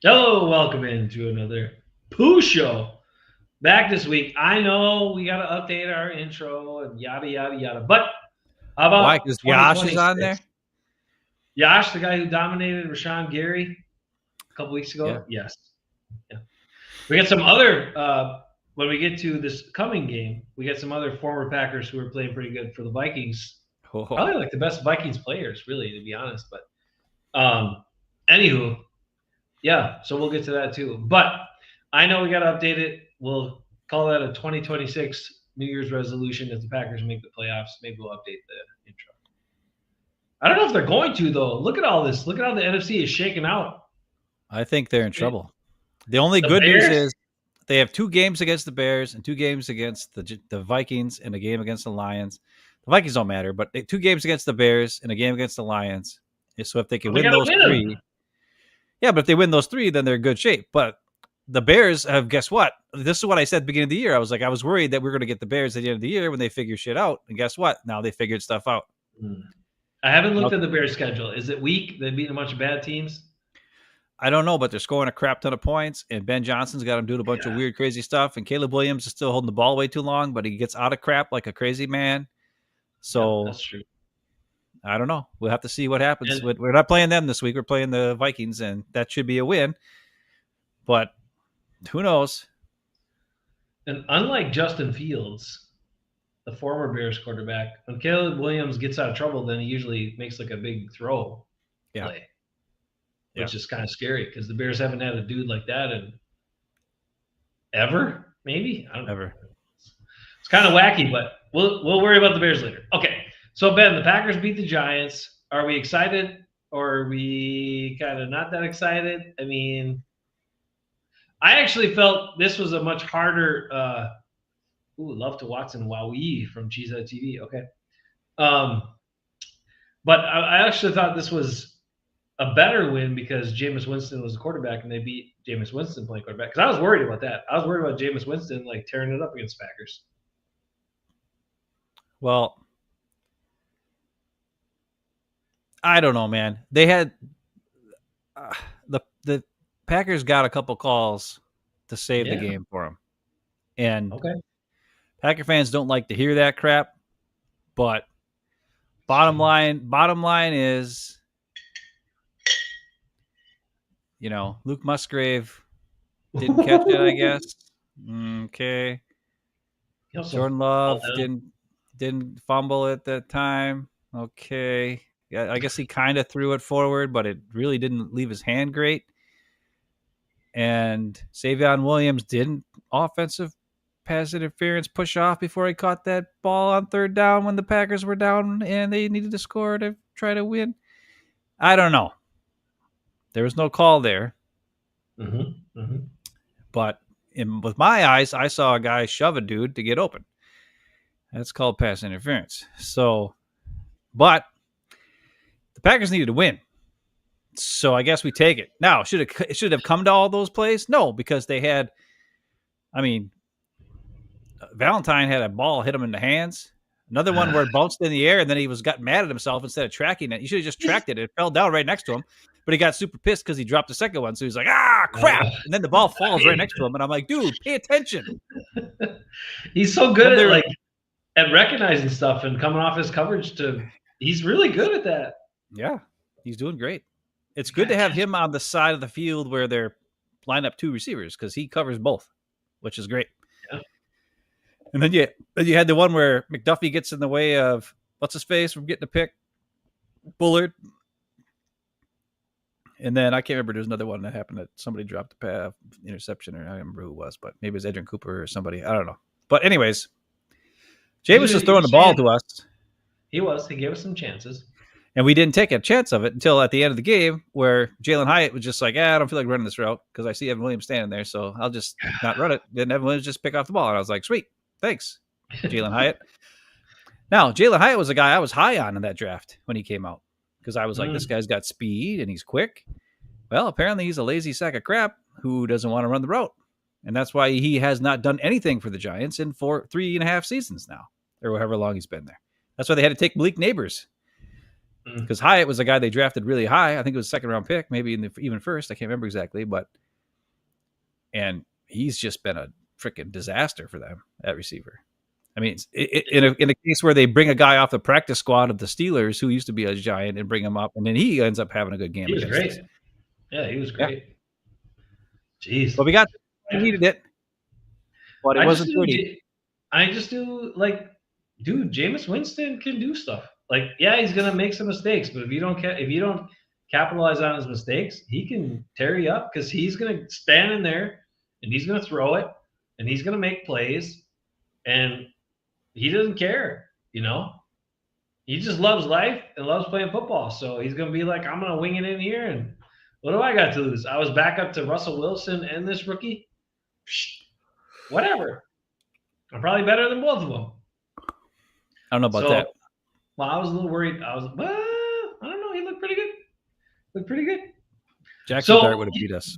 Hello, welcome into another Pooh Show. Back this week. I know we got to update our intro and yada, yada, yada. But how Why? about Because Yash is on 2026? there? Yash, the guy who dominated Rashawn Gary a couple weeks Yeah. ago? Yes. Yeah. We got some other, when we get to this coming game, we got some other former Packers who are playing pretty good for the Vikings. Oh, Probably like the best Vikings players, really, to be honest. But anywho, yeah, so we'll get to that too. But I know we got to update it. We'll call that a 2026 New Year's resolution if the Packers make the playoffs. Maybe we'll update the intro. I don't know if they're going to though. Look at all this. Look at how the NFC is shaking out. I think they're in trouble. The only The good news Bears. is they have 2 games against the Bears and 2 games against the Vikings and a game against the Lions. The Vikings don't matter, but 2 games against the Bears and a game against the Lions. So if they can Well, they win got to those win them. three, yeah, but if they win those three, then they're in good shape. But the Bears have, guess what? This is what I said at the beginning of the year. I was worried that we are going to get the Bears at the end of the year when they figure shit out. And guess what? Now they figured stuff out. I haven't Now, looked at the Bears schedule. Is it weak? They beating a bunch of bad teams. I don't know, but they're scoring a crap ton of points, and Ben Johnson's got them doing a bunch of Yeah, weird, crazy stuff. And Caleb Williams is still holding the ball way too long, but he gets out of crap like a crazy man. yep, So that's true. I don't know. We'll have to see what happens. And We're not playing them this week. We're playing the Vikings, and that should be a win. But who knows? and unlike Justin Fields, the former Bears quarterback, when Caleb Williams gets out of trouble, then he usually makes like a big throw Yeah, play, yeah, which is kind of scary because the Bears haven't had a dude like that in ever. Maybe I don't know. ever. It's kind of wacky, but we'll worry about the Bears later. Okay, so Ben, the Packers beat the Giants. Are we excited or are we kind of not that excited? I mean, I actually felt this was a much harder. Love to Watson Wowie from Cheesehead TV. Okay, um, but I actually thought this was a better win because Jameis Winston was the quarterback and they beat Jameis Winston playing quarterback. Because I was worried about that. I was worried about Jameis Winston like tearing it up against Packers. Well, I don't know, man. They had the Packers got a couple calls to save the Yeah. game for them, and Okay. Packer fans don't like to hear that crap. But It's true. bottom line is, Luke Musgrave didn't catch it, I guess. Okay. He also Jordan fall Love down. didn't fumble at that time. Okay. Yeah, I guess he kind of threw it forward, but it really didn't leave his hand great. And Savion Williams didn't offensive pass interference push off before he caught that ball on third down when the Packers were down and they needed to score to try to win. I don't know. There was no call there, Mm-hmm. Mm-hmm. but with my eyes, I saw a guy shove a dude to get open. That's called pass interference. So, but the Packers needed to win. So I guess we take it. Now, should have come to all those plays? No, because they had. I mean, Valentine had a ball hit him in the hands. Another one where it bounced in the air, and then he got mad at himself instead of tracking it. He should have just tracked it. It fell down right next to him, but he got super pissed because he dropped the second one. So he's like, crap. And then the ball falls right next to him. And I'm like, dude, pay attention. He's so And good then at they're, like at recognizing stuff and coming off his coverage to. He's really good at that. yeah, he's doing great. It's You good gotta to have catch. him on the side of the field where they're lined up 2 receivers because he covers both, which is great. Yeah. And then you had the one where McDuffie gets in the way of what's his face from getting a pick, Bullard. And then I can't remember. There's another one that happened that somebody dropped a pass interception, or I don't remember who it was, but maybe it was Adrian Cooper or somebody. I don't know. But anyways, Jay was just He throwing was the ball saying to us, he was. He gave us some chances. and we didn't take a chance of it until at the end of the game, where Jalen Hyatt was just like, I don't feel like running this route because I see Evan Williams standing there, so I'll just not run it. Then Evan Williams just pick off the ball, and I was like, sweet, thanks, Jalen Hyatt. Now, Jalen Hyatt was a guy I was high on in that draft when he came out because I was like, this Mm. guy's got speed and he's quick. Well, apparently he's a lazy sack of crap who doesn't want to run the route. And that's why he has not done anything for the Giants in 3.5 seasons now, or however long he's been there. That's why they had to take Malik Neighbors. because Hyatt was a guy they drafted really high. I think it was a second round pick, maybe even first. I can't remember exactly, and he's just been a freaking disaster for them at receiver. I mean, in a case where they bring a guy off the practice squad of the Steelers who used to be a Giant and bring him up, and then he ends up having a good game. He was great. Us. Yeah, he was great. Yeah. Jeez. But we needed it, but it wasn't pretty. I just do like, dude, Jameis Winston can do stuff. Like, yeah, he's gonna make some mistakes, but if you don't capitalize on his mistakes, he can tear you up because he's gonna stand in there and he's gonna throw it and he's gonna make plays and he doesn't care, you know. He just loves life and loves playing football. So he's gonna be like, I'm gonna wing it in here, and what do I got to lose? I was back up to Russell Wilson and this rookie. Whatever. I'm probably better than both of them. I don't know about that. Well, I was a little worried. I don't know. He looked pretty good. Jackson Dart would have beat us.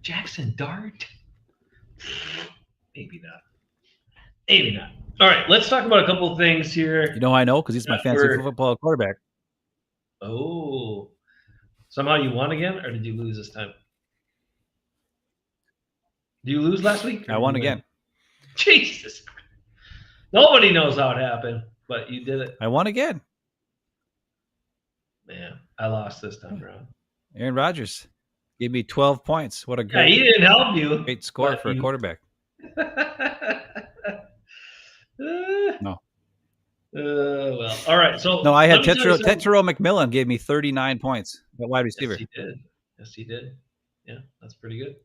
Jackson Dart? Maybe not. All right, let's talk about a couple of things here. You know I know because he's my fantasy football quarterback. Oh. Somehow you won again, or did you lose this time? Did you lose last week? I won again. Jesus. Nobody knows how it happened, but you did it. I won again. Man, I lost this time around. Aaron Rodgers gave me 12 points. What a great! Yeah, he didn't help you. Great score for a quarterback. No. Well, all right. So no, I had Tetro McMillan gave me 39 points at wide receiver. Yes, he did. Yeah, that's pretty good.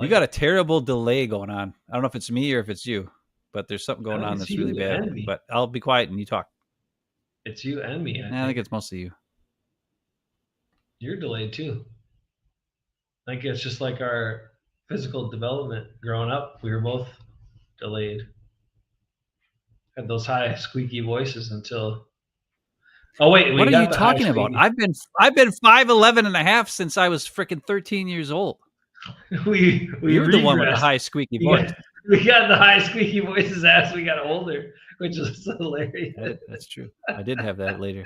You got a terrible delay going on. I don't know if it's me or if it's you, but there's something going on that's really bad. But I'll be quiet and you talk. It's you and me. I think it's mostly you. You're delayed too. I think it's just like our physical development growing up. We were both delayed. Had those high squeaky voices until. Oh wait, what are you talking about? I've been 5'11" and a half since I was freaking 13 years old. You're the one with the high squeaky voice. We got the high squeaky voices as we got older, which is hilarious. That's true. I did have that later.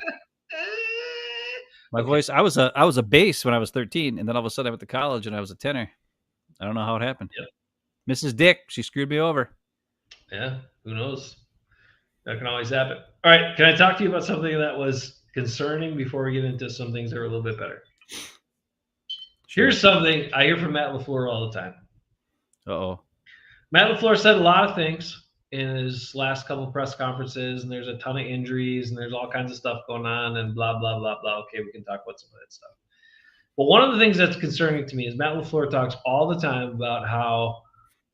My voice. I was a bass when I was 13, and then all of a sudden I went to college and I was a tenor. I don't know how it happened. Yep. Mrs. Dick, she screwed me over. Yeah, who knows? That can always happen. All right, can I talk to you about something that was concerning before we get into some things that are a little bit better? Sure. Here's something I hear from Matt LaFleur all the time. Uh-oh. Matt LaFleur said a lot of things in his last couple of press conferences, and there's a ton of injuries, and there's all kinds of stuff going on, and blah, blah, blah, blah. Okay, we can talk about some of that stuff. But one of the things that's concerning to me is Matt LaFleur talks all the time about how,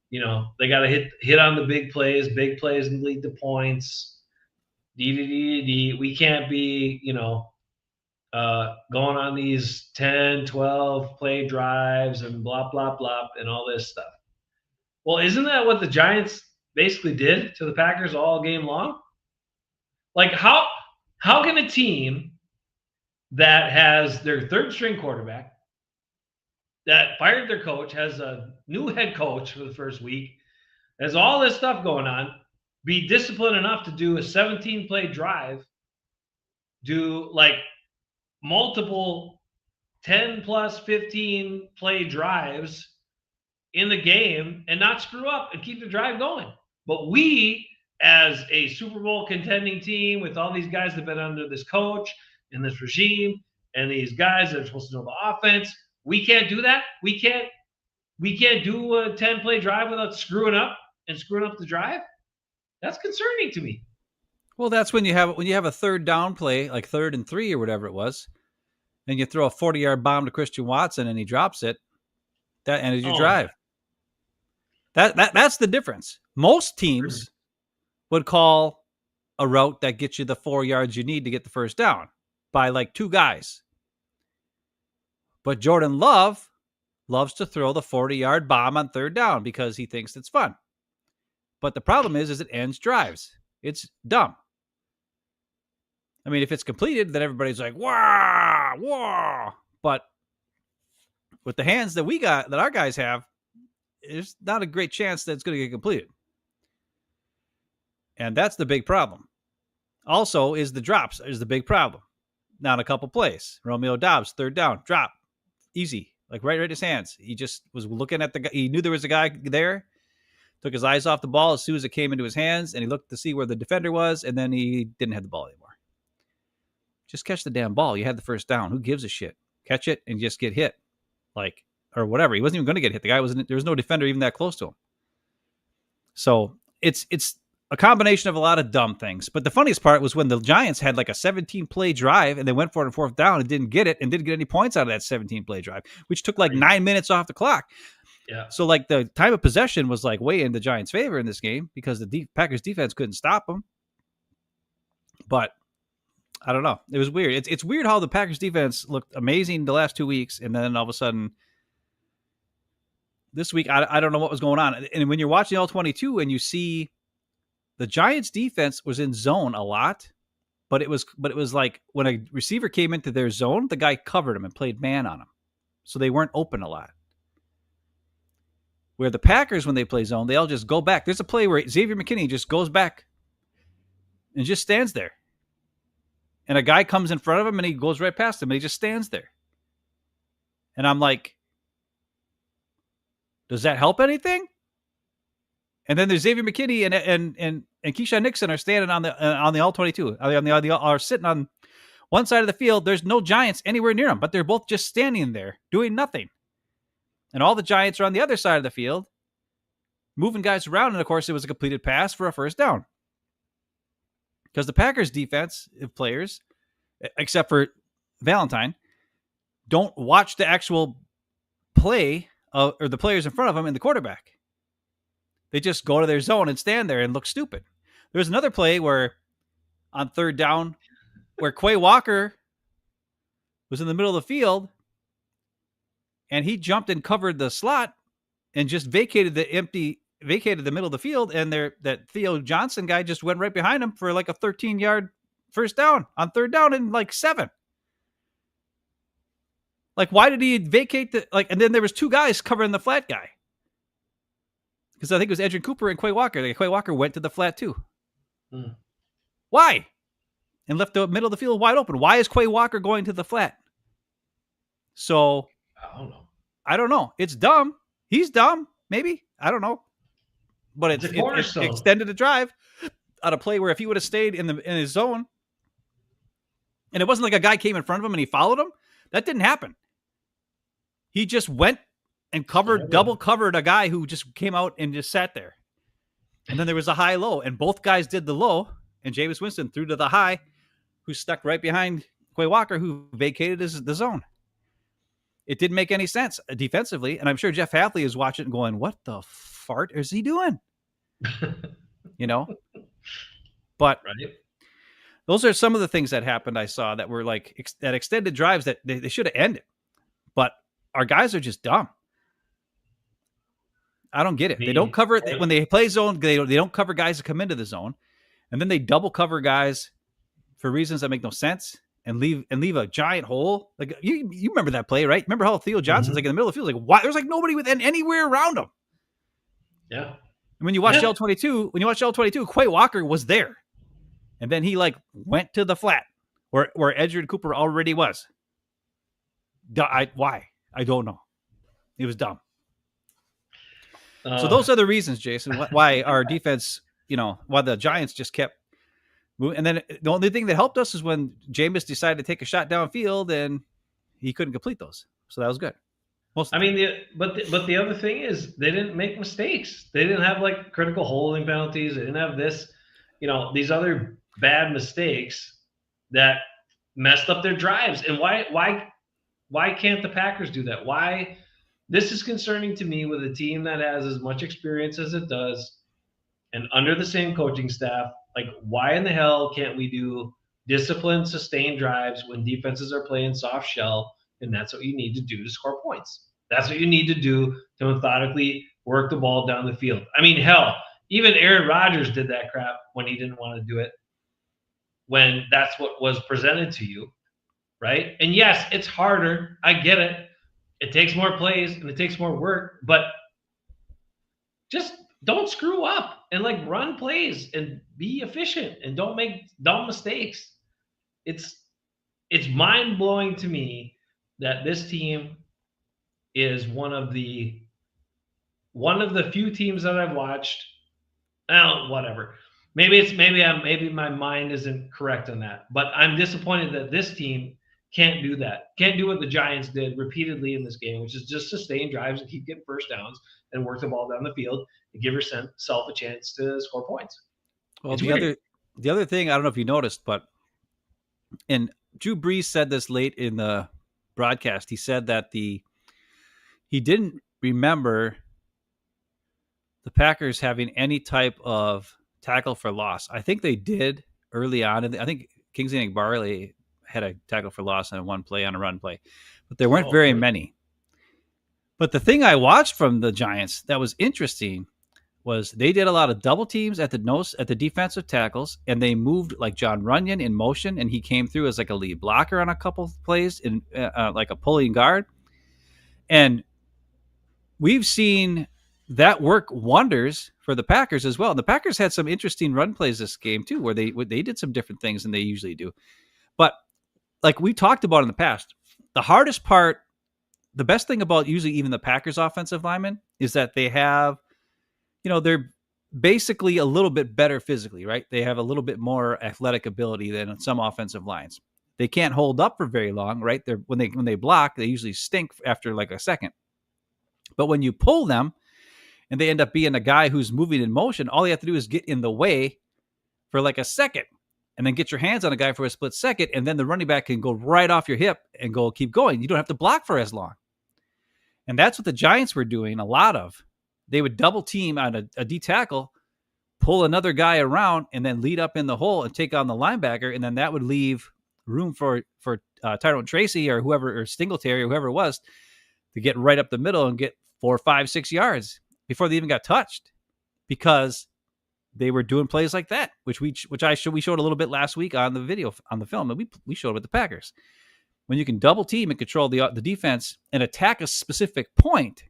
you know, they got to hit on the big plays and lead to points. We can't be, you know, going on these 10, 12 play drives and blah, blah, blah, and all this stuff. Well, isn't that what the Giants basically did to the Packers all game long? Like, how can a team that has their third string quarterback, that fired their coach, has a new head coach for the first week, has all this stuff going on, be disciplined enough to do a 17-play drive, do like multiple 10 plus 15 play drives in the game and not screw up and keep the drive going? But we, as a Super Bowl contending team with all these guys that have been under this coach and this regime and these guys that are supposed to know the offense, we can't do that. We can't do a 10-play drive without screwing up the drive. That's concerning to me. Well, that's when you have a third down play, like 3rd and 3 or whatever it was, and you throw a 40-yard bomb to Christian Watson and he drops it. That ended your drive. That's the difference. Most teams would call a route that gets you the 4 yards you need to get the first down by like 2 guys. But Jordan Love loves to throw the 40-yard bomb on 3rd down because he thinks it's fun. But the problem is it ends drives. It's dumb. I mean, if it's completed, then everybody's like, wah, wah. But with the hands that our guys have, there's not a great chance that it's going to get completed. And that's the big problem. Also, is the drops is the big problem. down a couple plays. Romeo Dobbs, third down, drop, easy, like right in his hands. He just was looking at the guy. He knew there was a guy there. Took his eyes off the ball as soon as it came into his hands, and he looked to see where the defender was, and then he didn't have the ball anymore. Just catch the damn ball. You had the first down. Who gives a shit? Catch it and just get hit, like or whatever. He wasn't even going to get hit. The guy wasn't. There was no defender even that close to him. So it's a combination of a lot of dumb things. But the funniest part was when the Giants had like a 17-play drive and they went for it on fourth down and didn't get it and didn't get any points out of that 17-play drive, which took like 9 minutes off the clock. Yeah. So like the time of possession was like way in the Giants' favor in this game because the Packers defense couldn't stop them. But I don't know. It was weird. It's weird how the Packers defense looked amazing the last 2 weeks, and then all of a sudden this week I don't know what was going on. And when you're watching all 22 and you see the Giants defense was in zone a lot, but it was like when a receiver came into their zone, the guy covered him and played man on him. So they weren't open a lot. Where the Packers, when they play zone, they all just go back. There's a play where Xavier McKinney just goes back and just stands there. And a guy comes in front of him and he goes right past him and he just stands there. And I'm like, does that help anything? And then there's Xavier McKinney and Keyshawn Nixon are standing on the all 22. Are sitting on one side of the field. There's no Giants anywhere near them, but they're both just standing there doing nothing. And all the Giants are on the other side of the field, moving guys around. And of course, it was a completed pass for a first down. Because the Packers defense players, except for Valentine, don't watch the actual play or the players in front of them and the quarterback. They just go to their zone and stand there and look stupid. There was another play where on third down where Quay Walker was in the middle of the field and he jumped and covered the slot and just vacated the middle of the field, and that Theo Johnson guy just went right behind him for like a 13-yard first down on third down and like 7. Like, why did he vacate and then there was 2 guys covering the flat guy. Because I think it was Edgerrin Cooper and Quay Walker. Quay Walker went to the flat too. Why? And left the middle of the field wide open. Why is Quay Walker going to the flat? So I don't know. It's dumb. He's dumb. Maybe. I don't know. But it extended the drive on a play where if he would have stayed in his zone, and it wasn't like a guy came in front of him and he followed him. That didn't happen. He just went and double covered a guy who just came out and just sat there. And then there was a high-low, and both guys did the low, and Jameis Winston threw to the high, who stuck right behind Quay Walker, who vacated the zone. It didn't make any sense defensively, and I'm sure Jeff Hadley is watching and going, what the fart is he doing? But those are some of the things that happened I saw that were like that extended drives that they should have ended. But our guys are just dumb. I don't get it. They don't cover it when they play zone. They don't cover guys that come into the zone, and then they double cover guys for reasons that make no sense and leave a giant hole. Like you remember that play, right? Remember how Theo Johnson's like in the middle of the field, like why there's like nobody within anywhere around him. Yeah. And when you watch L22, Quay Walker was there, and then he like went to the flat where Edgerrin Cooper already was. Why? I don't know. It was dumb. So those are the reasons, Jason, why our defense, why the Giants just kept moving. And then the only thing that helped us is when Jameis decided to take a shot downfield and he couldn't complete those. So that was good. But the other thing is they didn't make mistakes. They didn't have like critical holding penalties. They didn't have these other bad mistakes that messed up their drives. And why can't the Packers do that? Why? This is concerning to me with a team that has as much experience as it does and under the same coaching staff. Like, why in the hell can't we do disciplined, sustained drives when defenses are playing soft shell? And that's what you need to do to score points. That's what you need to do to methodically work the ball down the field. I mean, hell, even Aaron Rodgers did that crap when he didn't want to do it, when that's what was presented to you, right? And yes, it's harder. I get it. It takes more plays and it takes more work, but just don't screw up and like run plays and be efficient and don't make dumb mistakes. It's it's mind blowing to me that this team is one of the few teams that I've watched. Oh, whatever. Maybe my mind isn't correct on that, but I'm disappointed that this team can't do that. Can't do what the Giants did repeatedly in this game, which is just sustain drives and keep getting first downs and work the ball down the field and give yourself a chance to score points. Well, It's the weird. other thing, I don't know if you noticed, but and Drew Brees said this late in the broadcast. He said that he didn't remember the Packers having any type of tackle for loss. I think they did early on, and I think Kingsley Barley had a tackle for loss on one play on a run play, but there weren't Oh, very really? many. But the thing I watched from the Giants that was interesting was they did a lot of double teams at the nose at the defensive tackles, and they moved like John Runyon in motion, and he came through as like a lead blocker on a couple of plays in like a pulling guard. And we've seen that work wonders for the Packers as well. And the Packers had some interesting run plays this game too, where they did some different things than they usually do. But like we talked about in the past, the hardest part, the best thing about usually even the Packers offensive linemen is that they have, they're basically a little bit better physically, right? They have a little bit more athletic ability than some offensive lines. They can't hold up for very long, right? They're when they block, they usually stink after like a second. But when you pull them and they end up being a guy who's moving in motion, all you have to do is get in the way for like a second and then get your hands on a guy for a split second. And then the running back can go right off your hip and keep going. You don't have to block for as long. And that's what the Giants were doing a lot of. They would double team on a D tackle, pull another guy around, and then lead up in the hole and take on the linebacker. And then that would leave room for Tyrone Tracy or whoever, or Singletary or whoever it was, to get right up the middle and get 4, 5, 6 yards before they even got touched, because they were doing plays like that, which we showed a little bit last week on the video on the film, and we showed with the Packers. When you can double team and control the defense and attack a specific point,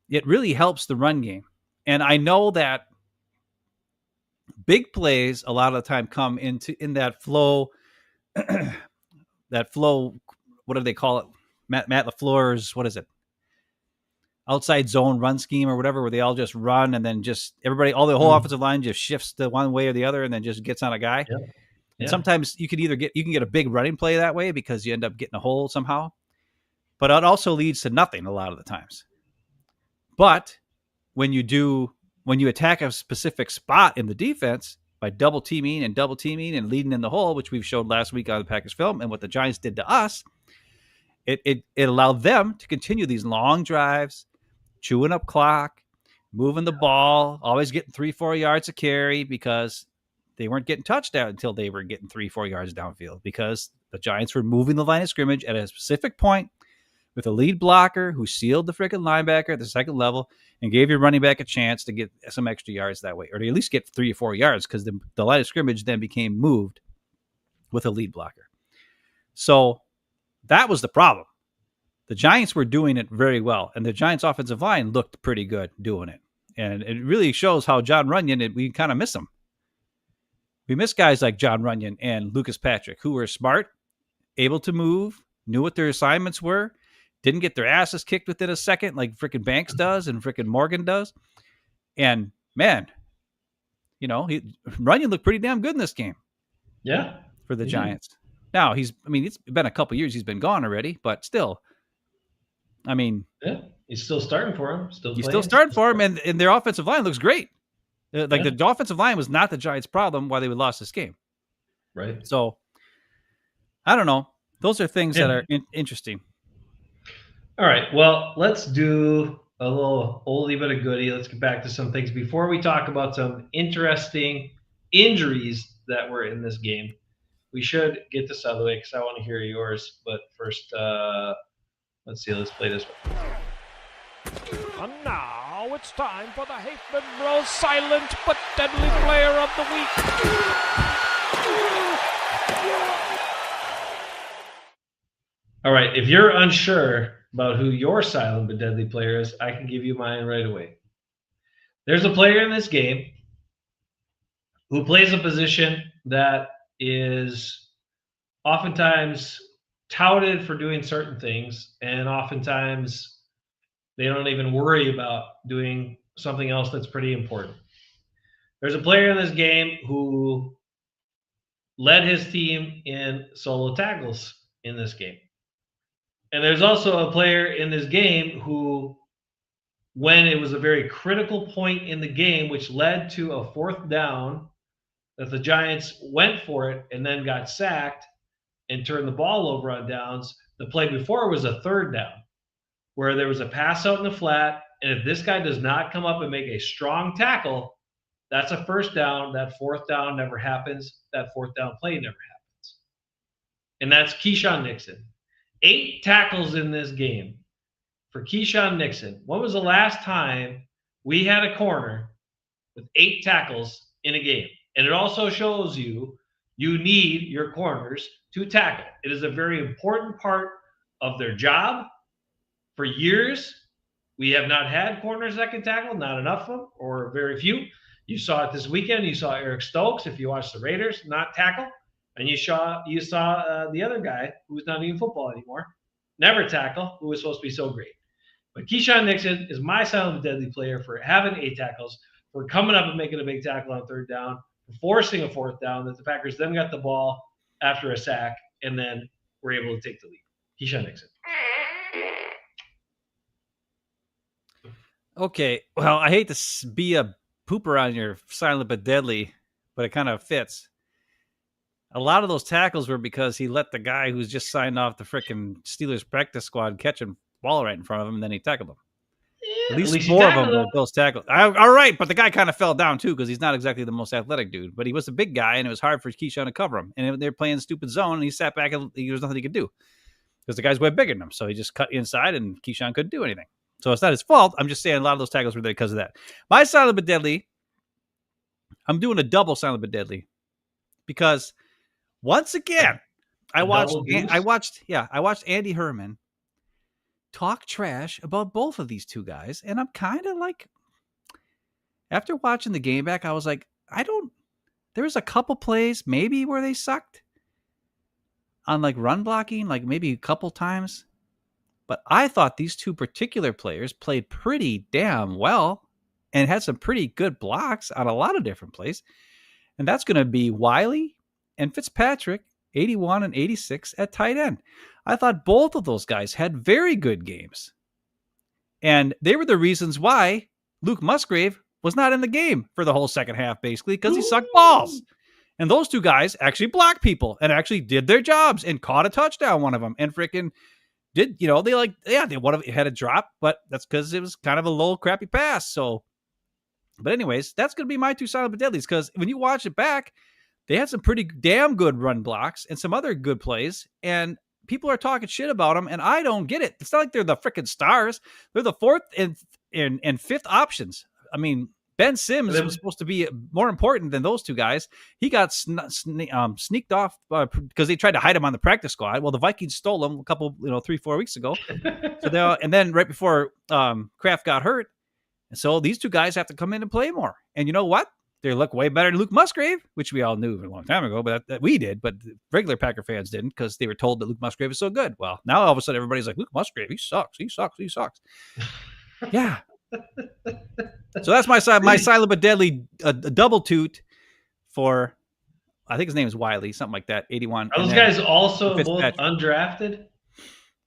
it really helps the run game. And I know that big plays a lot of the time come in that flow, that flow. What do they call it? Matt LaFleur's, what is it? Outside zone run scheme or whatever, where they all just run and then just all the whole offensive line just shifts to one way or the other and then just gets on a guy. Yeah. And sometimes you can get a big running play that way because you end up getting a hole somehow. But it also leads to nothing a lot of the times. But when you attack a specific spot in the defense by double teaming and leading in the hole, which we've showed last week on the Packers film, and what the Giants did to us, it allowed them to continue these long drives, chewing up clock, moving the ball, always getting 3-4 yards of carry, because they weren't getting touchdowns until they were getting 3-4 yards downfield, because the Giants were moving the line of scrimmage at a specific point with a lead blocker who sealed the freaking linebacker at the second level and gave your running back a chance to get some extra yards that way, or to at least get 3 or 4 yards, because the line of scrimmage then became moved with a lead blocker. So that was the problem. The Giants were doing it very well, and the Giants' offensive line looked pretty good doing it. And it really shows how John Runyon, we kind of miss him. We miss guys like John Runyon and Lucas Patrick, who were smart, able to move, knew what their assignments were, didn't get their asses kicked within a second like freaking Banks does and freaking Morgan does. And, man, Runyon looked pretty damn good in this game. Yeah. For the Giants. Now, it's been a couple years he's been gone already, but still, yeah, he's still starting for him. Still starting for him, and their offensive line looks great. The offensive line was not the Giants' problem why they would lost this game. Right. So, I don't know. Those are things that are interesting. All right. Well, let's do a little oldie but a goodie. Let's get back to some things before we talk about some interesting injuries that were in this game. We should get this out of the way because I want to hear yours. But first, let's see. Let's play this one. And now it's time for the Hafman Bros Silent but Deadly Player of the Week. All right. If you're unsure about who your silent but deadly player is, I can give you mine right away. There's a player in this game who plays a position that is oftentimes touted for doing certain things, and oftentimes they don't even worry about doing something else that's pretty important. There's a player in this game who led his team in solo tackles in this game. And there's also a player in this game who, when it was a very critical point in the game, which led to a fourth down, that the Giants went for it and then got sacked and turned the ball over on downs. The play before was a third down where there was a pass out in the flat. And if this guy does not come up and make a strong tackle, that's a first down. That fourth down never happens. That fourth down play never happens. And that's Keyshawn Nixon. 8 tackles in this game for Keyshawn Nixon. When was the last time we had a corner with 8 tackles in a game? And it also shows you need your corners to tackle. It is a very important part of their job. For years, we have not had corners that can tackle, not enough of them, or very few. You saw it this weekend. You saw Eric Stokes, if you watched the Raiders, not tackle. And you saw the other guy who's not even football anymore, never tackle, who was supposed to be so great. But Keyshawn Nixon is my silent but deadly player for having 8 tackles, for coming up and making a big tackle on third down, for forcing a fourth down that the Packers then got the ball after a sack and then were able to take the lead. Keyshawn Nixon. Okay, well, I hate to be a pooper on your silent but deadly, but it kind of fits. A lot of those tackles were because he let the guy who's just signed off the freaking Steelers practice squad catch him ball right in front of him, and then he tackled him. Yeah, at least 4 of them were those tackles. All right, but the guy kind of fell down too because he's not exactly the most athletic dude, but he was a big guy, and it was hard for Keyshawn to cover him. And they're playing stupid zone, and he sat back, and there was nothing he could do because the guy's way bigger than him. So he just cut inside, and Keyshawn couldn't do anything. So it's not his fault. I'm just saying a lot of those tackles were there because of that. My silent but deadly, I'm doing a double silent but deadly because once again, I watched Andy Herman talk trash about both of these two guys, and I'm kind of like, after watching the game back, I was like, there was a couple plays maybe where they sucked on like run blocking, like maybe a couple times. But I thought these two particular players played pretty damn well and had some pretty good blocks on a lot of different plays. And that's going to be Wiley and Fitzpatrick, 81 and 86 at tight end. I thought both of those guys had very good games. And they were the reasons why Luke Musgrave was not in the game for the whole second half, basically, because he sucked balls. And those two guys actually blocked people and actually did their jobs and caught a touchdown, one of them, and freaking did, they had a drop, but that's because it was kind of a low, crappy pass. So, but anyways, that's going to be my 2 silent but deadlies, because when you watch it back, they had some pretty damn good run blocks and some other good plays, and people are talking shit about them, and I don't get it. It's not like they're the freaking stars. They're the 4th and 5th options. I mean, Ben Sims was supposed to be more important than those two guys. He got sneaked off because they tried to hide him on the practice squad. Well, the Vikings stole him a couple, 3-4 weeks ago. And then right before Kraft got hurt. And so these two guys have to come in and play more. And you know what? They look way better than Luke Musgrave, which we all knew a long time ago, but that we did. But regular Packer fans didn't because they were told that Luke Musgrave is so good. Well, now all of a sudden everybody's like, Luke Musgrave, he sucks. Yeah. So that's my silent but deadly a double toot for, I think his name is Wiley, something like that, 81. Are those guys also both undrafted?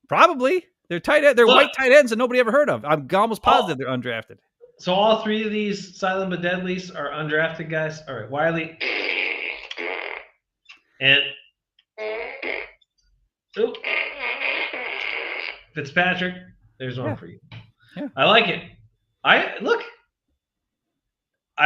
Probably. They're tight end. They're white tight ends that nobody ever heard of. I'm almost positive they're undrafted. So all 3 of these silent but deadlies are undrafted guys. All right, Wiley and Fitzpatrick. There's one for you. Yeah. I like it. I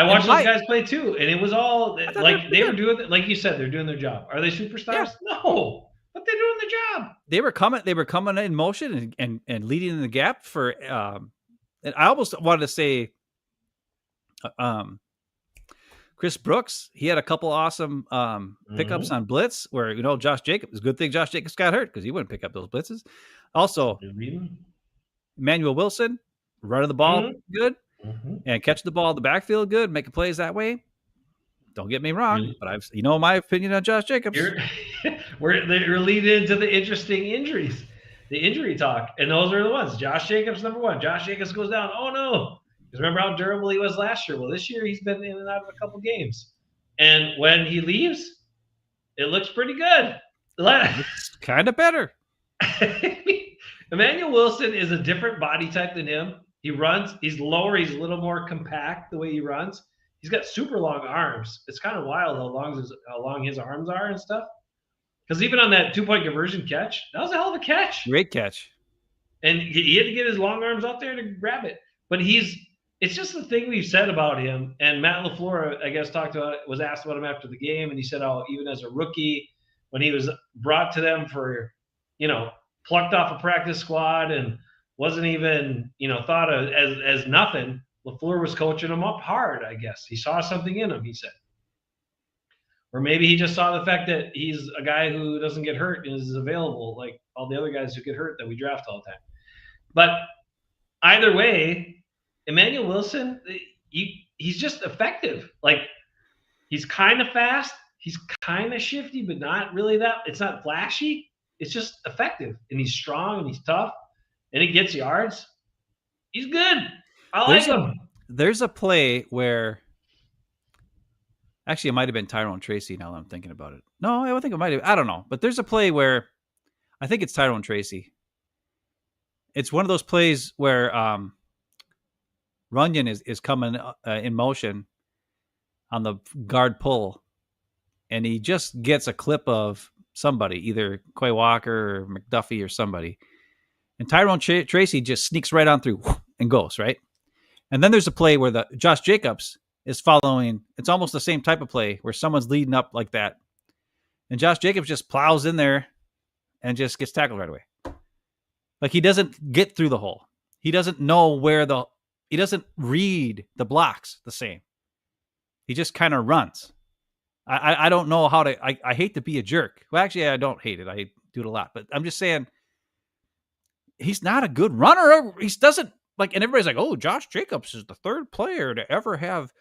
watched those guys play too, and it was all like they were doing, like you said, they're doing their job. Are they superstars? Yeah. No, but they're doing their job. They were coming in motion and leading in the gap for. And I almost wanted to say, Chris Brooks. He had a couple awesome pickups on blitz where Josh Jacobs. It's a good thing Josh Jacobs got hurt because he wouldn't pick up those blitzes. Also, Emmanuel Wilson. Running the ball good and catching the ball in the backfield good, making plays that way. Don't get me wrong, but my opinion on Josh Jacobs. We're leading into the interesting injuries, the injury talk, and those are the ones. Josh Jacobs, number one. Josh Jacobs goes down. Oh no! Because remember how durable he was last year. Well, this year he's been in and out of a couple games, and when he leaves, it looks pretty good. It's kind of better. Emmanuel Wilson is a different body type than him. He runs. He's lower. He's a little more compact the way he runs. He's got super long arms. It's kind of wild how long his arms are and stuff. Because even on that 2-point conversion catch, that was a hell of a catch. Great catch. And he had to get his long arms out there to grab it. But it's just the thing we've said about him. And Matt LaFleur, I guess, was asked about him after the game. And he said, even as a rookie, when he was brought to them for, plucked off a practice squad and wasn't even, thought of as nothing, LaFleur was coaching him up hard, I guess. He saw something in him, he said. Or maybe he just saw the fact that he's a guy who doesn't get hurt and is available like all the other guys who get hurt that we draft all the time. But either way, Emmanuel Wilson, he's just effective. Like, he's kind of fast. He's kind of shifty, but not really that. It's not flashy. It's just effective. And he's strong and he's tough. And he gets yards. He's good. I like him. There's a play where actually it might have been Tyrone Tracy now that I'm thinking about it. No, I think it might have. I don't know. But there's a play where I think it's Tyrone Tracy. It's one of those plays where Runyon is coming in motion on the guard pull, and he just gets a clip of somebody, either Quay Walker or McDuffie or somebody. And Tyrone Tracy just sneaks right on through and goes, right? And then there's a play where Josh Jacobs is following. It's almost the same type of play where someone's leading up like that. And Josh Jacobs just plows in there and just gets tackled right away. Like, he doesn't get through the hole. He doesn't know he doesn't read the blocks the same. He just kind of runs. I don't know how to, I hate to be a jerk. Well, actually, I don't hate it. I do it a lot, but I'm just saying he's not a good runner. He doesn't and everybody's like, oh, Josh Jacobs is the third player to ever have